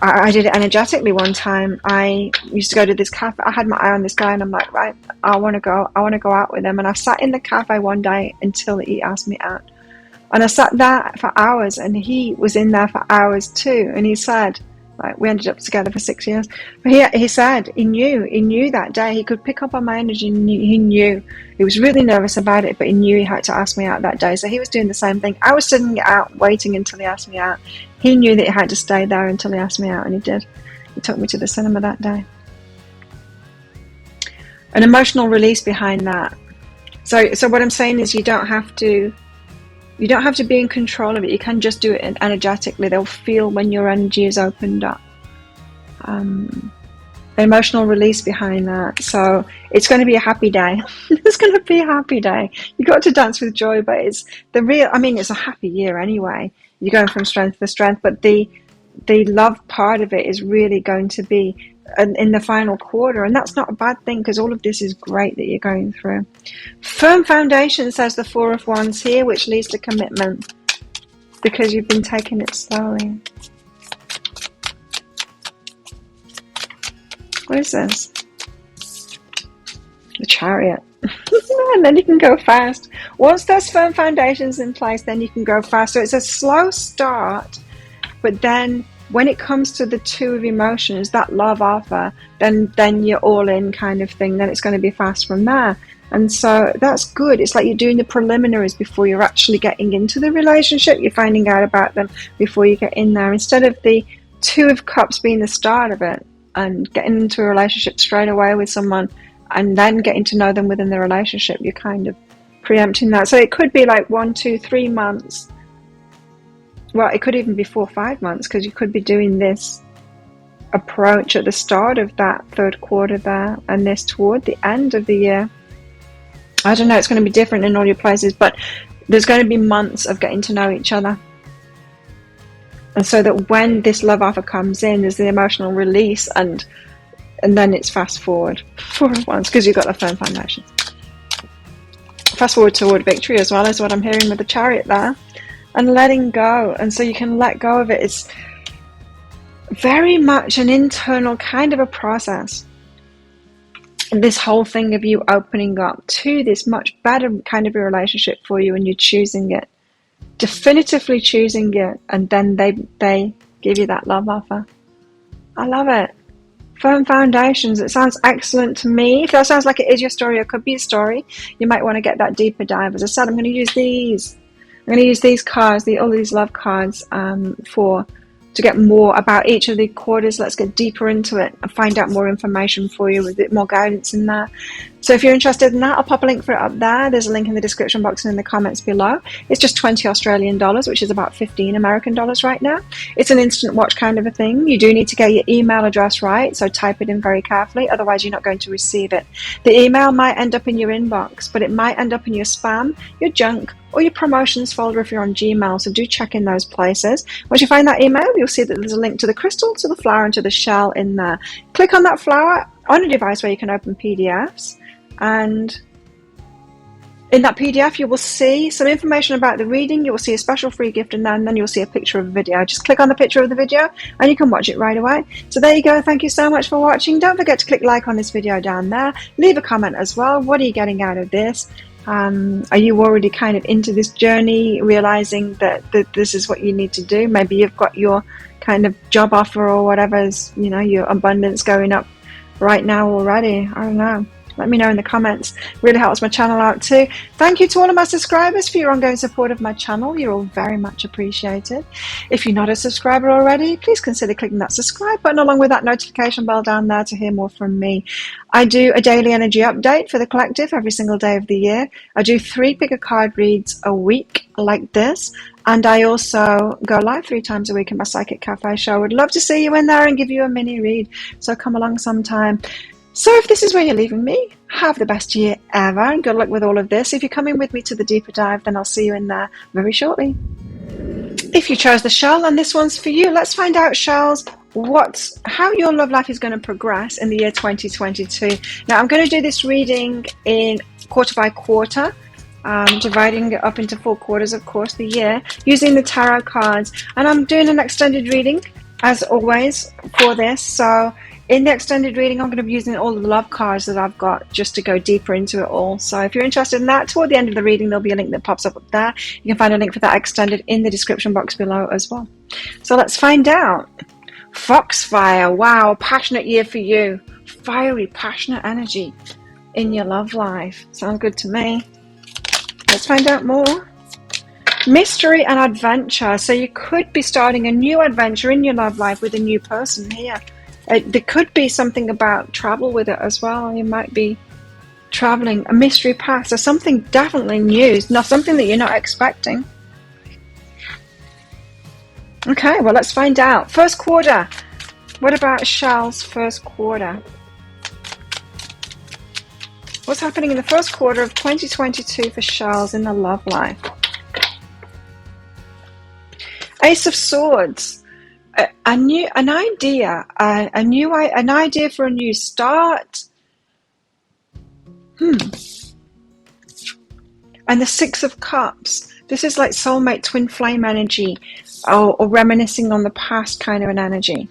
I did it energetically one time. I used to go to this cafe. I had my eye on this guy, and I'm like, right, I want to go out with him. And I sat in the cafe one day until he asked me out. And I sat there for hours, and he was in there for hours too. And he said, like, we ended up together for 6 years. But he said he knew that day. He could pick up on my energy. He knew. He was really nervous about it, but he knew he had to ask me out that day. So he was doing the same thing. I was sitting out, waiting until he asked me out. He knew that he had to stay there until he asked me out, and he did. He took me to the cinema that day. An emotional release behind that. So what I'm saying is, you don't have to be in control of it. You can just do it energetically. They'll feel when your energy is opened up. Emotional release behind that. So it's going to be a happy day. It's going to be a happy day. You got to dance with joy, but it's a happy year anyway. You're going from strength to strength, but the love part of it is really going to be in the final quarter, and that's not a bad thing, because all of this is great that you're going through. Firm foundation, says the Four of Wands here, which leads to commitment, because you've been taking it slowly. What is this? The Chariot. And then you can go fast. Once there's firm foundations in place, then you can go fast. So it's a slow start, but then when it comes to the two of emotions, that love offer, then you're all in kind of thing. Then it's going to be fast from there. And so that's good. It's like you're doing the preliminaries before you're actually getting into the relationship. You're finding out about them before you get in there. Instead of the Two of Cups being the start of it and getting into a relationship straight away with someone and then getting to know them within the relationship, you're kind of preempting that. So it could be like 1, 2, 3 months. Well, it could even be 4 or 5 months, because you could be doing this approach at the start of that third quarter there, and this toward the end of the year. I don't know, it's going to be different in all your places, but there's going to be months of getting to know each other. And so that when this love offer comes in, there's the emotional release, and then it's fast forward for once, because you've got a firm foundation. Fast forward toward victory as well, is what I'm hearing with the Chariot there. And letting go. And so you can let go of it. It's very much an internal kind of a process. And this whole thing of you opening up to this much better kind of a relationship for you, and you're choosing it. Definitively choosing it. And then they give you that love offer. I love it. Firm foundations. It sounds excellent to me. If that sounds like it is your story, or could be a story, you might want to get that deeper dive. As I said, I'm going to use these. I'm going to use these cards, all these love cards, to get more about each of the quarters. Let's get deeper into it and find out more information for you with a bit more guidance in there. So if you're interested in that, I'll pop a link for it up there. There's a link in the description box and in the comments below. It's just 20 Australian dollars, which is about 15 American dollars right now. It's an instant watch kind of a thing. You do need to get your email address right, so type it in very carefully, otherwise you're not going to receive it. The email might end up in your inbox, but it might end up in your spam, your junk, or your promotions folder if you're on Gmail, so do check in those places. Once you find that email, you'll see that there's a link to the crystal, to the flower, and to the shell in there. Click on that flower on a device where you can open PDFs, and in that PDF you will see some information about the reading. You will see a special free gift in there, and then you'll see a picture of a video. Just click on the picture of the video and you can watch it right away. So there you go. Thank you so much for watching. Don't forget to click like on this video down there. Leave a comment as well. What are you getting out of this? Are you already kind of into this journey, realizing that this is what you need to do? Maybe you've got your kind of job offer or whatever's, your abundance going up right now already. I don't know. Let me know in the comments. Really helps my channel out too. Thank you to all of my subscribers for your ongoing support of my channel. You're all very much appreciated. If you're not a subscriber already, please consider clicking that subscribe button along with that notification bell down there to hear more from me. I do a daily energy update for the collective every single day of the year. I do 3 pick a card reads a week like this. And I also go live 3 times a week in my Psychic Cafe show. I would love to see you in there and give you a mini read. So come along sometime. So if this is where you're leaving me, have the best year ever and good luck with all of this. If you're coming with me to the deeper dive, then I'll see you in there very shortly. If you chose the shell, then this one's for you. Let's find out, shells, how your love life is going to progress in the year 2022. Now, I'm going to do this reading in quarter by quarter. Dividing it up into 4 quarters, of course, the year, using the tarot cards. And I'm doing an extended reading, as always, for this. So in the extended reading, I'm going to be using all the love cards that I've got just to go deeper into it all. So if you're interested in that, toward the end of the reading, there'll be a link that pops up there. You can find a link for that extended in the description box below as well. So let's find out. Foxfire. Wow, passionate year for you. Fiery, passionate energy in your love life. Sounds good to me. Let's find out more. Mystery and adventure. So you could be starting a new adventure in your love life with a new person here. There could be something about travel with it as well. You might be traveling, a mystery past, or something definitely new, not something that you're not expecting. Okay, well, let's find out. First quarter. What about Shell's first quarter? What's happening in the first quarter of 2022 for shells in the love life? Ace of Swords, an idea for a new start. And the Six of Cups. This is like soulmate twin flame energy, or reminiscing on the past kind of an energy.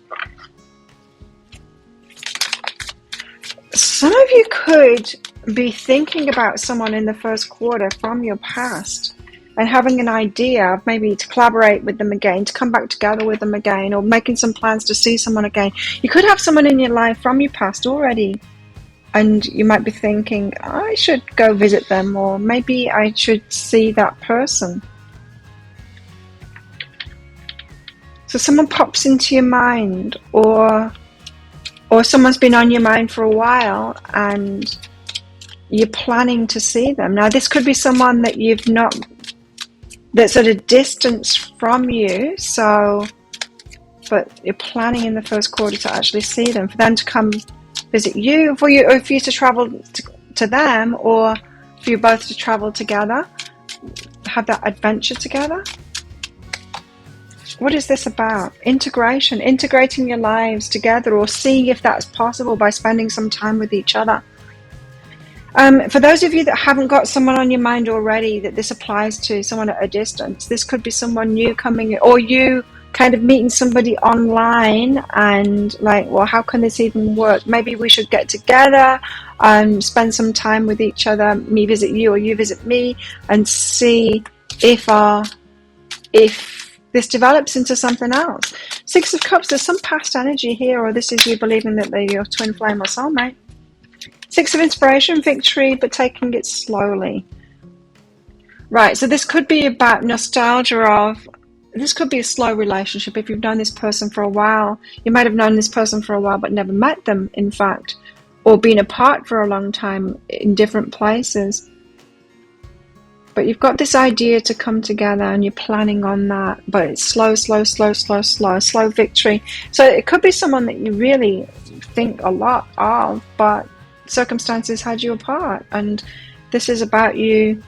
Some of you could be thinking about someone in the first quarter from your past and having an idea of maybe to collaborate with them again, to come back together with them again, or making some plans to see someone again. You could have someone in your life from your past already, and you might be thinking, I should go visit them, or maybe I should see that person. So someone pops into your mind, or someone's been on your mind for a while and you're planning to see them. Now, this could be someone that that's at a distance from you, but you're planning in the first quarter to actually see them, for them to come visit you, or for you to travel to them, or for you both to travel together, have that adventure together. What is this about? Integration, integrating your lives together, or seeing if that's possible by spending some time with each other. For those of you that haven't got someone on your mind already that this applies to, someone at a distance, this could be someone new coming, or you kind of meeting somebody online and like, well, how can this even work? Maybe we should get together and spend some time with each other, me visit you or you visit me, and see if this develops into something else. Six of Cups, there's some past energy here, or this is you believing that they're your twin flame or soulmate. Six of Inspiration, victory, but taking it slowly. Right, so this could be about nostalgia of, this could be a slow relationship. If you've known this person for a while, you might have known this person for a while but never met them, in fact, or been apart for a long time in different places. But you've got this idea to come together and you're planning on that, but it's slow victory. So it could be someone that you really think a lot of, but circumstances had you apart, and this is about you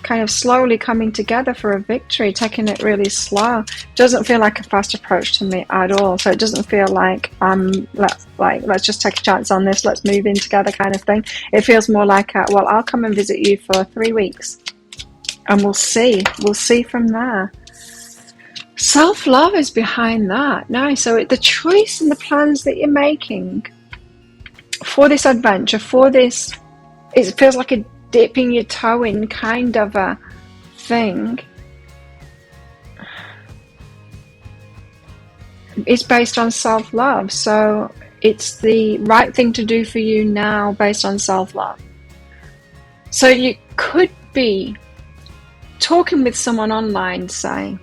kind of slowly coming together for a victory, taking it really slow. Doesn't feel like a fast approach to me at all. So it doesn't feel like let's just take a chance on this, let's move in together kind of thing. It feels more like well, I'll come and visit you for 3 weeks and we'll see from there. Self-love is behind that. Nice. So the choice and the plans that you're making for this adventure, for this, it feels like a dipping your toe in kind of a thing. It's based on self-love. So it's the right thing to do for you now based on self-love. So you could be talking with someone online, say,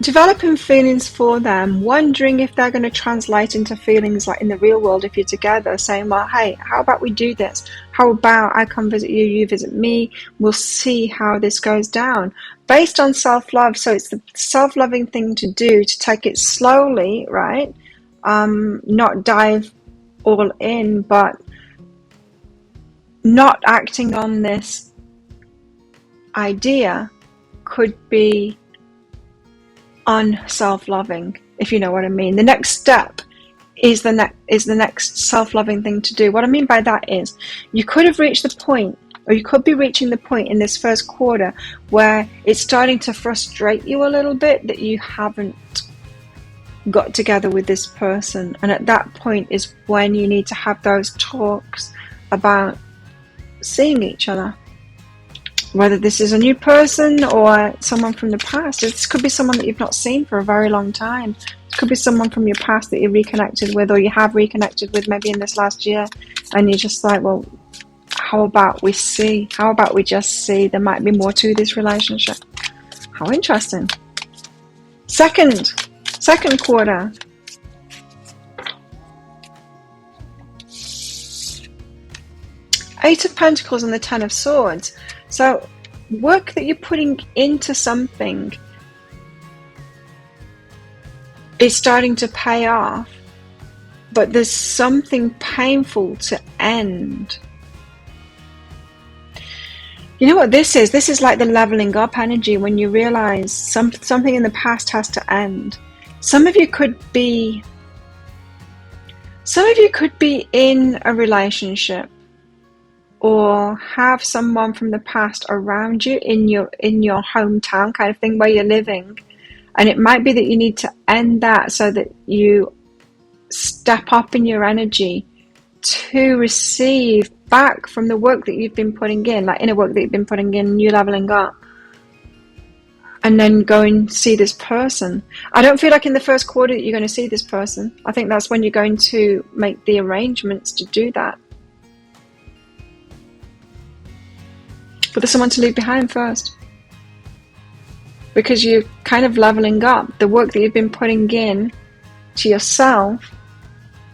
developing feelings for them, wondering if they're going to translate into feelings like in the real world if you're together, saying, well, hey, how about we do this? How about I come visit you, you visit me, we'll see how this goes down. Based on self-love, so it's the self-loving thing to do, to take it slowly, right? Not dive all in, but not acting on this idea could be unself-loving, if you know what I mean. The next step is the next self-loving thing to do. What I mean by that is, you could have reached the point, or you could be reaching the point in this first quarter where it's starting to frustrate you a little bit that you haven't got together with this person, and at that point is when you need to have those talks about seeing each other. Whether this is a new person or someone from the past. This could be someone that you've not seen for a very long time. It could be someone from your past that you reconnected with, or you have reconnected with maybe in this last year, and you're just like, well, how about we see? How about we just see? There might be more to this relationship. How interesting. Second quarter. Eight of Pentacles and the Ten of Swords. So work that you're putting into something is starting to pay off, but there's something painful to end. You know what this is? This is like the leveling up energy, when you realize something in the past has to end. Some of you could be in a relationship or have someone from the past around you in your hometown kind of thing where you're living, and it might be that you need to end that so that you step up in your energy to receive back from the work that you've been putting in, like inner work that you've been putting in, you leveling up, and then go and see this person. I don't feel like in the first quarter that you're going to see this person. I think that's when you're going to make the arrangements to do that. But there's someone to leave behind first, because you're kind of leveling up. The work that you've been putting in to yourself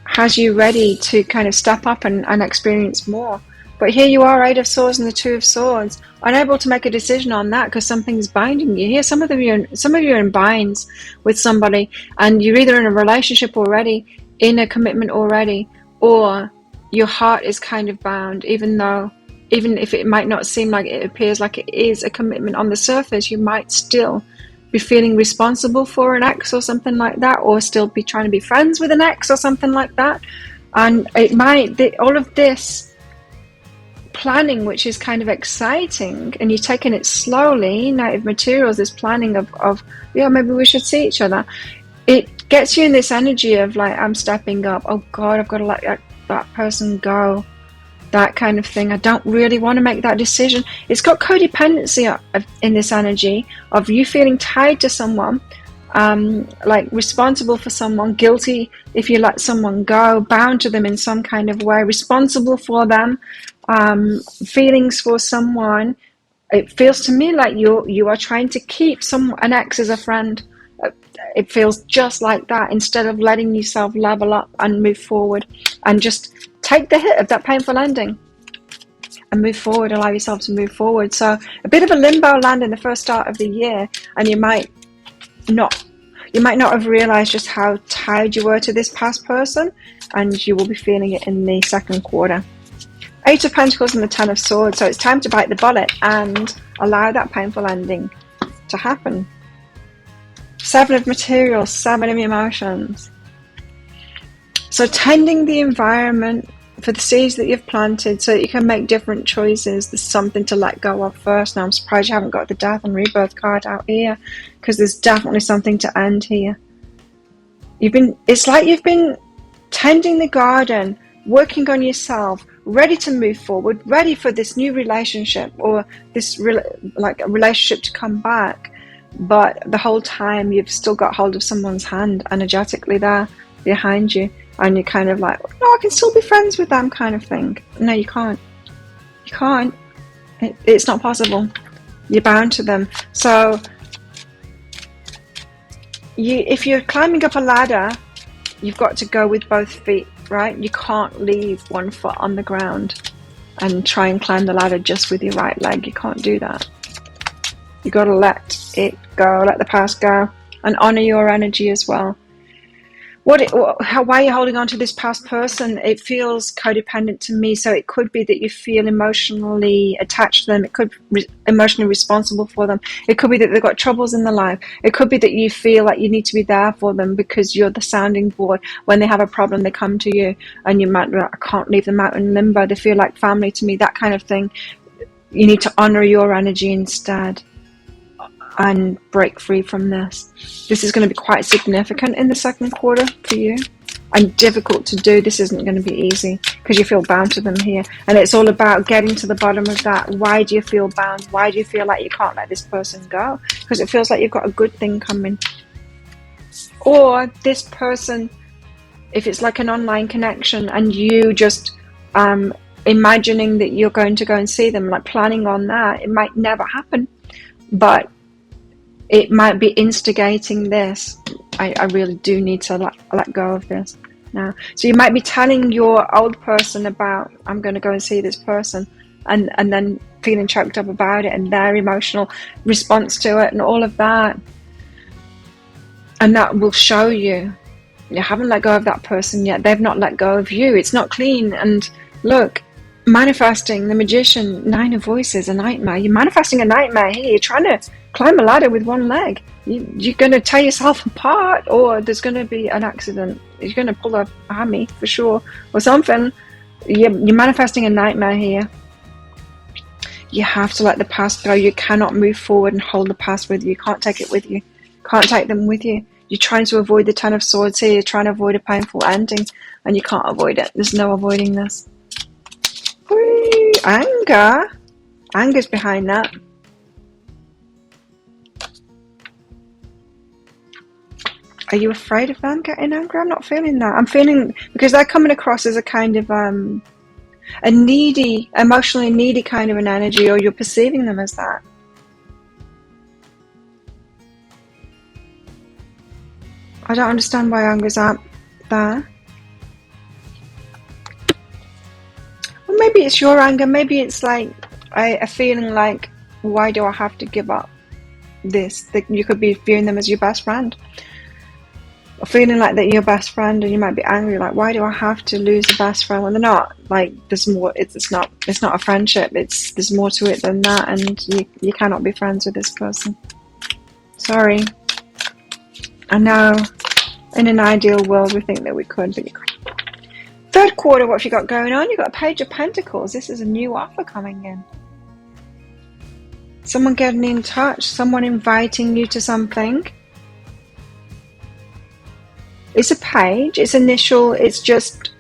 has you ready to kind of step up and experience more. But here you are, Eight of Swords and the Two of Swords, unable to make a decision on that because something's binding you. Here, some of you are in binds with somebody, and you're either in a relationship already, in a commitment already, or your heart is kind of bound, even if it might not seem like it appears like it is a commitment on the surface. You might still be feeling responsible for an ex or something like that, or still be trying to be friends with an ex or something like that. And it might, all of this planning, which is kind of exciting, and you're taking it slowly, Native Materials, this planning of yeah, maybe we should see each other. It gets you in this energy of like, I'm stepping up. Oh God, I've got to let that person go. That kind of thing. I don't really want to make that decision. It's got codependency in this energy of you feeling tied to someone, like responsible for someone, guilty if you let someone go, bound to them in some kind of way, responsible for them, feelings for someone. It feels to me like you are trying to keep an ex as a friend. It feels just like that, instead of letting yourself level up and move forward and just take the hit of that painful ending and move forward, allow yourself to move forward. So a bit of a limbo land in the first start of the year, and you might not have realized just how tied you were to this past person, and you will be feeling it in the second quarter. Eight of Pentacles and the Ten of Swords. So it's time to bite the bullet and allow that painful ending to happen. Seven of Materials, Seven of Emotions. So tending the environment for the seeds that you've planted so that you can make different choices. There's something to let go of first. Now I'm surprised you haven't got the Death and Rebirth card out here, because there's definitely something to end here. It's like you've been tending the garden, working on yourself, ready to move forward, ready for this new relationship or this like a relationship to come back. But the whole time you've still got hold of someone's hand energetically there, behind you, and you're kind of like, no, I can still be friends with them kind of thing. No, you can't. You can't. It's not possible. You're bound to them. So if you're climbing up a ladder, you've got to go with both feet, right? You can't leave one foot on the ground and try and climb the ladder just with your right leg. You can't do that. You got to let it go, let the past go, and honor your energy as well. Why are you holding on to this past person? It feels codependent to me. So it could be that you feel emotionally attached to them. It could be emotionally responsible for them. It could be that they've got troubles in their life. It could be that you feel like you need to be there for them because you're the sounding board. When they have a problem, they come to you, and you might be like, I can't leave them out in limbo. They feel like family to me, that kind of thing. You need to honor your energy instead and break free from this. This is going to be quite significant in the second quarter for you, and difficult to do. This isn't going to be easy because you feel bound to them here, and it's all about getting to the bottom of that. Why do you feel bound? Why do you feel like you can't let this person go? Because it feels like you've got a good thing coming. Or this person, if it's like an online connection and you just imagining that you're going to go and see them, like planning on that, it might never happen, but it might be instigating this. I really do need to let go of this now. So you might be telling your old person about, I'm going to go and see this person, and then feeling choked up about it and their emotional response to it and all of that. And that will show you haven't let go of that person yet. They've not let go of you. It's not clean. And look, manifesting, the magician, 9 of voices, a nightmare. You're manifesting a nightmare here. You're trying to climb a ladder with one leg. You're going to tear yourself apart, or there's going to be an accident. You're going to pull a hammy for sure, or something. You're manifesting a nightmare here. You have to let the past go. You cannot move forward and hold the past with you. You can't take it with you. Can't take them with you. You're trying to avoid the 10 of swords here. You're trying to avoid a painful ending, and you can't avoid it. There's no avoiding this. Whee! Anger. Anger's behind that. Are you afraid of them getting angry? I'm not feeling that. I'm feeling, because they're coming across as a kind of a needy, emotionally needy kind of an energy, or you're perceiving them as that. I don't understand why anger's out there. Well, maybe it's your anger. Maybe it's like a feeling like, why do I have to give up this? That you could be viewing them as your best friend. Or feeling like that you're your best friend, and you might be angry, like, why do I have to lose a best friend when they're not? Like, there's more. It's not a friendship. There's more to it than that, and you cannot be friends with this person. Sorry. I know, in an ideal world, we think that we could, but you can't. Third quarter, what have you got going on? You've got a Page of Pentacles. This is a new offer coming in. Someone getting in touch, someone inviting you to something. It's a page, it's initial, it's just,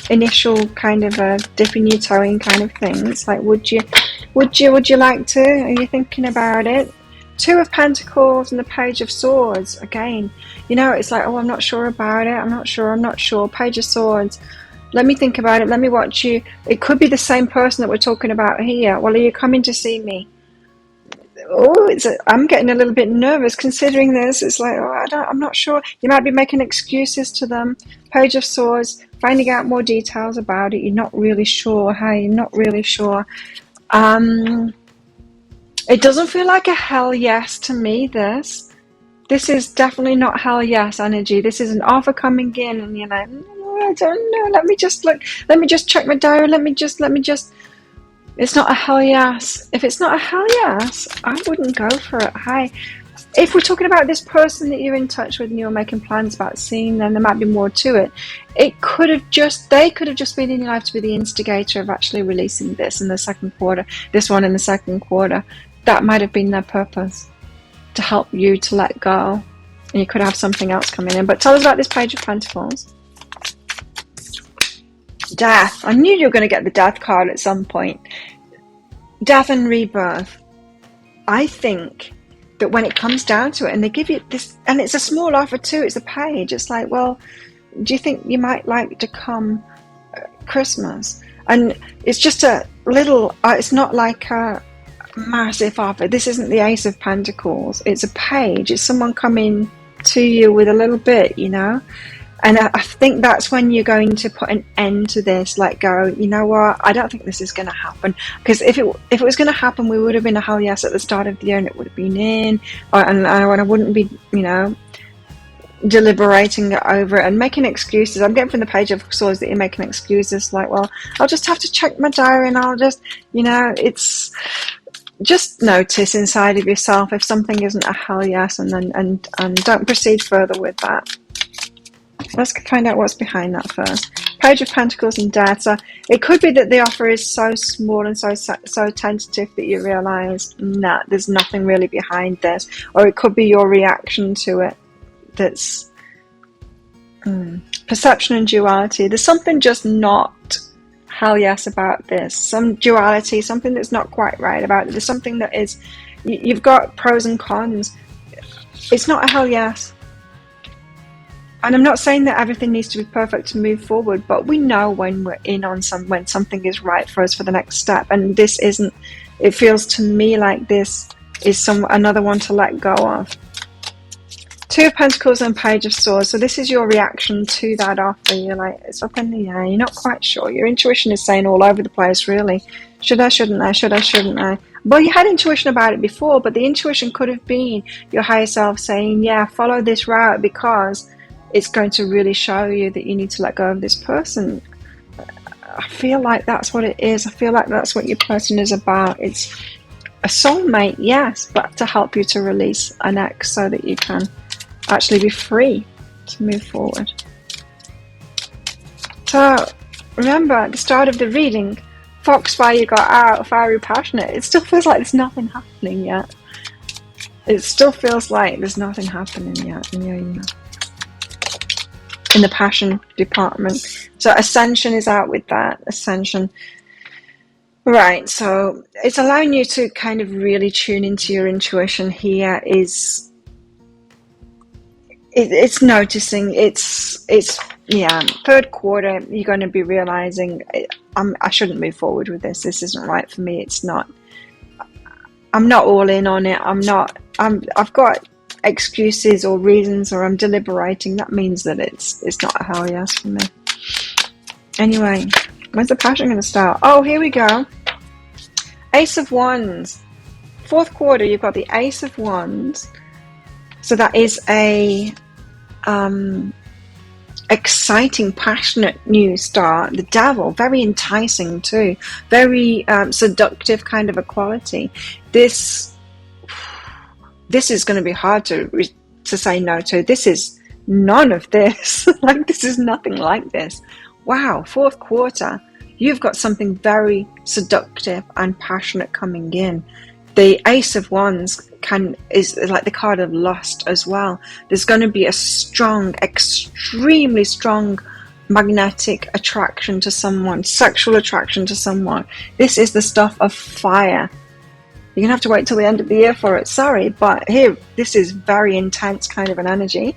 initial kind of a dipping your toe in kind of thing. It's like, would you like to? Are you thinking about it? 2 of Pentacles and the Page of Swords. Again, it's like, oh, I'm not sure about it. I'm not sure. Page of Swords. Let me think about it. Let me watch you. It could be the same person that we're talking about here. Well, are you coming to see me? Oh, I'm getting a little bit nervous considering this. It's like, oh, I'm not sure. You might be making excuses to them. Page of Swords, finding out more details about it. You're not really sure. Hey, you're not really sure. It doesn't feel like a hell yes to me, this. This is definitely not hell yes energy. This is an offer coming in, and you're like, I don't know. Let me just look. Let me just check my diary. Let me just. It's not a hell yes. If it's not a hell yes, I wouldn't go for it. Hi. If we're talking about this person that you're in touch with and you're making plans about seeing, then there might be more to it. They could have just been in your life to be the instigator of actually releasing this in the second quarter, this one in the second quarter. That might have been their purpose, to help you to let go. And you could have something else coming in. But tell us about this Page of Pentacles. Death. I knew you were going to get the Death card at some point. Death and rebirth. I think that when it comes down to it, and they give you this, and it's a small offer too, it's a page, it's like, well, do you think you might like to come Christmas? And it's just a little, it's not like a massive offer. This isn't the Ace of Pentacles. It's a page. It's someone coming to you with a little bit, you know. And I think that's when you're going to put an end to this. Like, go, you know what? I don't think this is going to happen. Because if it was going to happen, we would have been a hell yes at the start of the year, and it would have been in, and I wouldn't be, you know, deliberating over it and making excuses. I'm getting from the Page of Swords that you're making excuses. Like, well, I'll just have to check my diary, and I'll just, you know, it's. Just notice inside of yourself if something isn't a hell yes, and don't proceed further with that. Let's find out what's behind that first. Page of Pentacles and Death. So it could be that the offer is so small and so tentative that you realise, nah, there's nothing really behind this. Or it could be your reaction to it that's perception and duality. There's something just not hell yes about this. Some duality, something that's not quite right about it. There's something that is, you've got pros and cons. It's not a hell yes. And I'm not saying that everything needs to be perfect to move forward, but we know when we're in on when something is right for us for the next step. And this isn't, it feels to me like this is another one to let go of. Two of Pentacles and Page of Swords. So this is your reaction to that offer. You're like, it's up in the air. You're not quite sure. Your intuition is saying all over the place, really. Should I, shouldn't I? Should I, shouldn't I? Well, you had intuition about it before, but the intuition could have been your higher self saying, yeah, follow this route because it's going to really show you that you need to let go of this person. I feel like that's what it is. I feel like that's what your person is about. It's a soulmate, yes, but to help you to release an ex so that you can actually be free to move forward. So remember at the start of the reading, Foxfire, you got out, fiery, passionate. It still feels like there's nothing happening yet. It still feels like there's nothing happening yet in the passion department. So Ascension is out with that. Ascension. Right, so it's allowing you to kind of really tune into your intuition here. It's noticing, it's third quarter, you're going to be realizing I shouldn't move forward with this. This isn't right for me. It's not, I'm not all in on it. I've got excuses or reasons, or I'm deliberating. That means that it's not a hell yes for me. Anyway, when's the passion going to start? Oh, here we go. Ace of Wands. Fourth quarter, you've got the Ace of Wands. So that is a exciting, passionate new start. The Devil, very enticing too. Very seductive kind of a quality. This is going to be hard to say no to. This is none of this. Like, this is nothing like this. Wow, fourth quarter. You've got something very seductive and passionate coming in. The Ace of Wands is like the card of lust as well. There's going to be a strong, extremely strong magnetic attraction to someone, sexual attraction to someone. This is the stuff of fire. You're going to have to wait till the end of the year for it. Sorry, but here, this is very intense kind of an energy.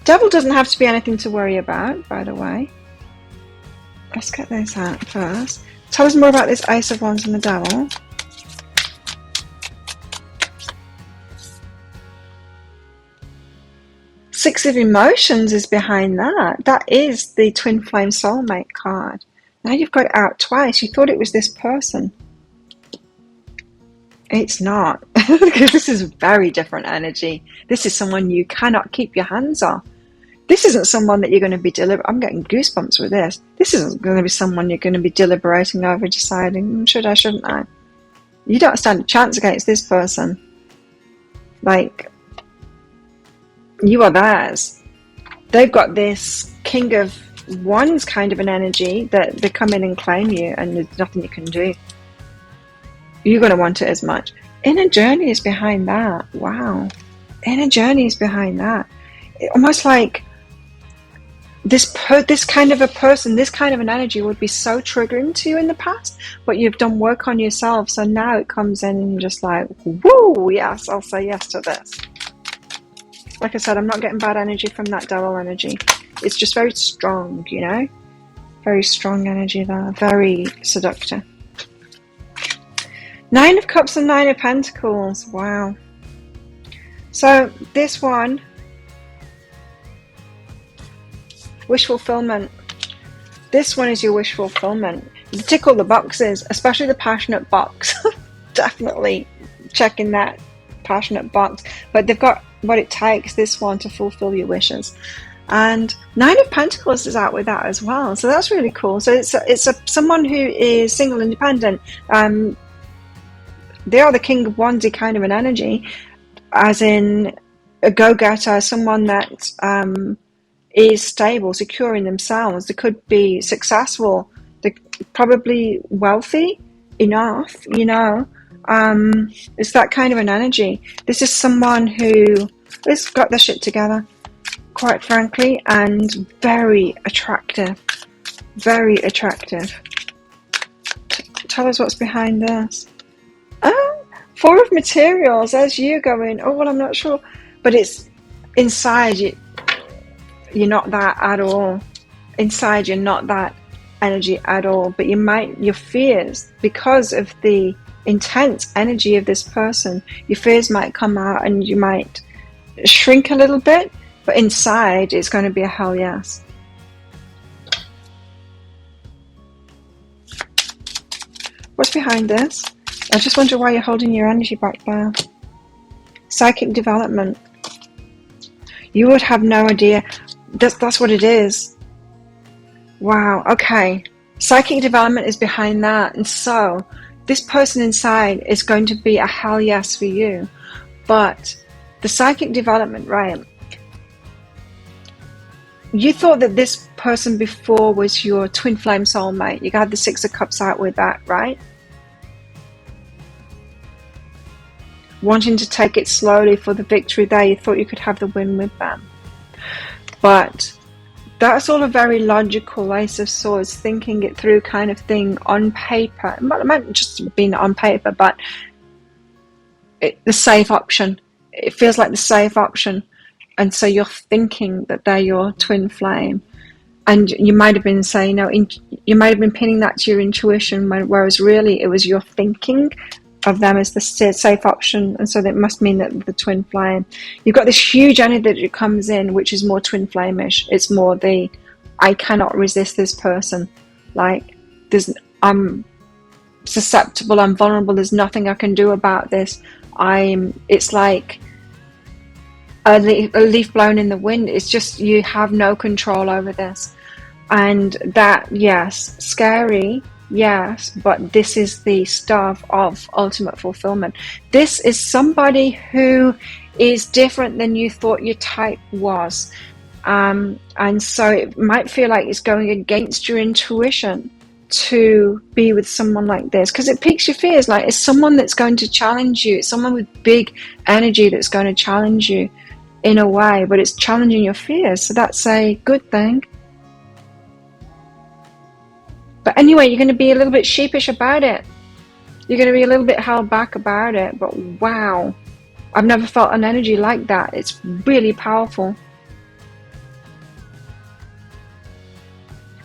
Devil doesn't have to be anything to worry about, by the way. Let's get this out first. Tell us more about this Ace of Wands and the Devil. Six of Emotions is behind that. That is the Twin Flame Soulmate card. Now you've got it out twice. You thought it was this person. It's not. Because this is very different energy. This is someone you cannot keep your hands off. This isn't someone that you're going to be I'm getting goosebumps with this. This isn't going to be someone you're going to be deliberating over, deciding, should I, shouldn't I? You don't stand a chance against this person. Like, you are theirs. They've got this King of Wands kind of an energy that they come in and claim you, and there's nothing you can do. You're going to want it as much. Inner journey is behind that. Wow. Inner journey is behind that. Almost like this kind of a person, this kind of an energy would be so triggering to you in the past, but you've done work on yourself, so now it comes in and you're just like, woo, yes, I'll say yes to this. Like I said, I'm not getting bad energy from that devil energy. It's just very strong, you know? Very strong energy there, very seductive. 9 of Cups and 9 of Pentacles, wow. So this one, wish fulfillment. This one is your wish fulfillment. You tick all the boxes, especially the passionate box. Definitely checking that passionate box. But they've got what it takes, this one, to fulfill your wishes. And 9 of Pentacles is out with that as well. So that's really cool. So it's someone who is single, independent. They are the King of Wandsy kind of an energy, as in a go-getter, someone that is stable, secure in themselves. They could be successful. They're probably wealthy enough, you know. It's that kind of an energy. This is someone who has got their shit together, quite frankly, and very attractive. Very attractive. Tell us what's behind this. 4 of Materials. There's you going, oh, well, I'm not sure. But it's inside you. You're not that at all. Inside, you're not that energy at all. But your fears, because of the intense energy of this person, your fears might come out and you might shrink a little bit. But inside, it's going to be a hell yes. What's behind this? I just wonder why you're holding your energy back there. Psychic development. You would have no idea. That's what it is. Wow, okay. Psychic development is behind that. And so, this person inside is going to be a hell yes for you. But the psychic development, right? You thought that this person before was your twin flame soulmate. You got the 6 of Cups out with that, right? Wanting to take it slowly for the victory there. You thought you could have the win with them. But that's all a very logical Ace of Swords, thinking it through kind of thing on paper. It might just been on paper, but the safe option. It feels like the safe option. And so you're thinking that they're your twin flame. And you might have been saying, you might have been pinning that to your intuition, whereas really it was your thinking of them as the safe option, and so that must mean that the twin flame. You've got this huge energy that comes in, which is more twin flame-ish. It's more the I cannot resist this person. Like I'm susceptible, I'm vulnerable. There's nothing I can do about this. It's like a leaf blown in the wind. It's just you have no control over this, and that, yes, scary. Yes, but this is the stuff of ultimate fulfillment. This is somebody who is different than you thought your type was. And so it might feel like it's going against your intuition to be with someone like this, because it piques your fears. Like, it's someone that's going to challenge you. It's someone with big energy that's going to challenge you in a way, but it's challenging your fears. So that's a good thing. But anyway, you're going to be a little bit sheepish about it. You're going to be a little bit held back about it. But wow, I've never felt an energy like that. It's really powerful.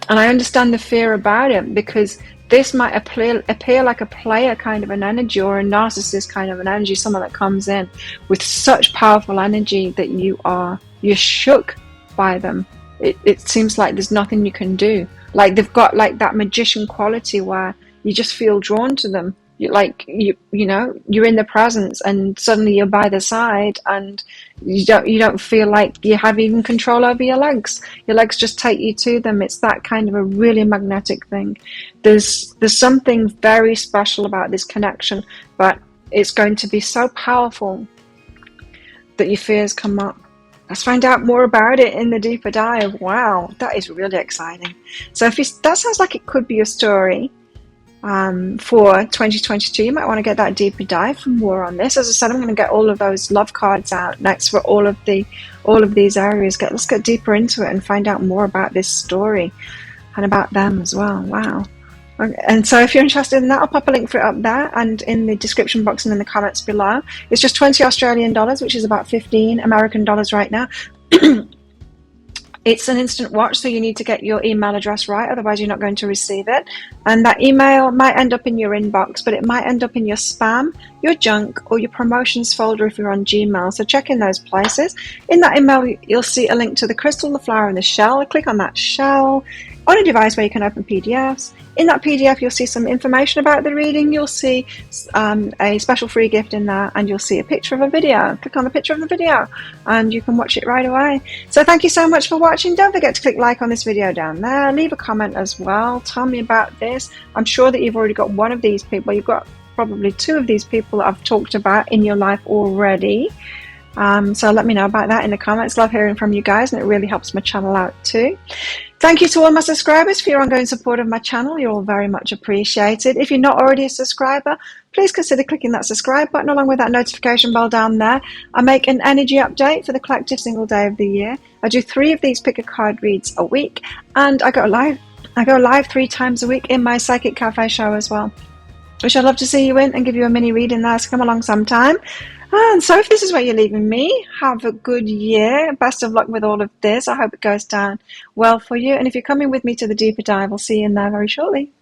And I understand the fear about it, because this might appear like a player kind of an energy, or a narcissist kind of an energy, someone that comes in with such powerful energy that you're shook by them. It seems like there's nothing you can do. Like, they've got like that magician quality where you just feel drawn to them. You're in the presence, and suddenly you're by their side, and you don't feel like you have even control over your legs. Your legs just take you to them. It's that kind of a really magnetic thing. There's something very special about this connection, but it's going to be so powerful that your fears come up. Let's find out more about it in the deeper dive. Wow, that is really exciting. So that sounds like it could be your story. for 2022. You might want to get that deeper dive for more on this. As I said, I'm going to get all of those love cards out next for all of these areas. Let's get deeper into it and find out more about this story and about them as well. Wow. And so if you're interested in that, I'll pop a link for it up there and in the description box and in the comments below. It's just 20 Australian dollars, which is about 15 American dollars right now. It's an instant watch, so you need to get your email address right, otherwise you're not going to receive it. And that email might end up in your inbox, but it might end up in your spam, your junk, or your promotions folder if you're on Gmail. So check in those places. In that email, you'll see a link to the crystal, the flower, and the shell. Click on that shell on a device where you can open PDFs. In that PDF, you'll see some information about the reading. You'll see a special free gift in there, and you'll see a picture of a video. Click on the picture of the video, and you can watch it right away. So thank you so much for watching. Don't forget to click like on this video down there. Leave a comment as well. Tell me about this. I'm sure that you've already got one of these people. You've got probably two of these people that I've talked about in your life already. So let me know about that in the comments. Love hearing from you guys, and it really helps my channel out too. Thank you to all my subscribers for your ongoing support of my channel. You're all very much appreciated. If you're not already a subscriber, please consider clicking that subscribe button along with that notification bell down there. I make an energy update for the collective single day of the year. I do 3 of these pick a card reads a week, and I go live 3 times a week in my Psychic Cafe show as well, which I'd love to see you in and give you a mini read in there, so come along sometime. And so if this is where you're leaving me, have a good year. Best of luck with all of this. I hope it goes down well for you. And if you're coming with me to the deeper dive, I'll see you in there very shortly.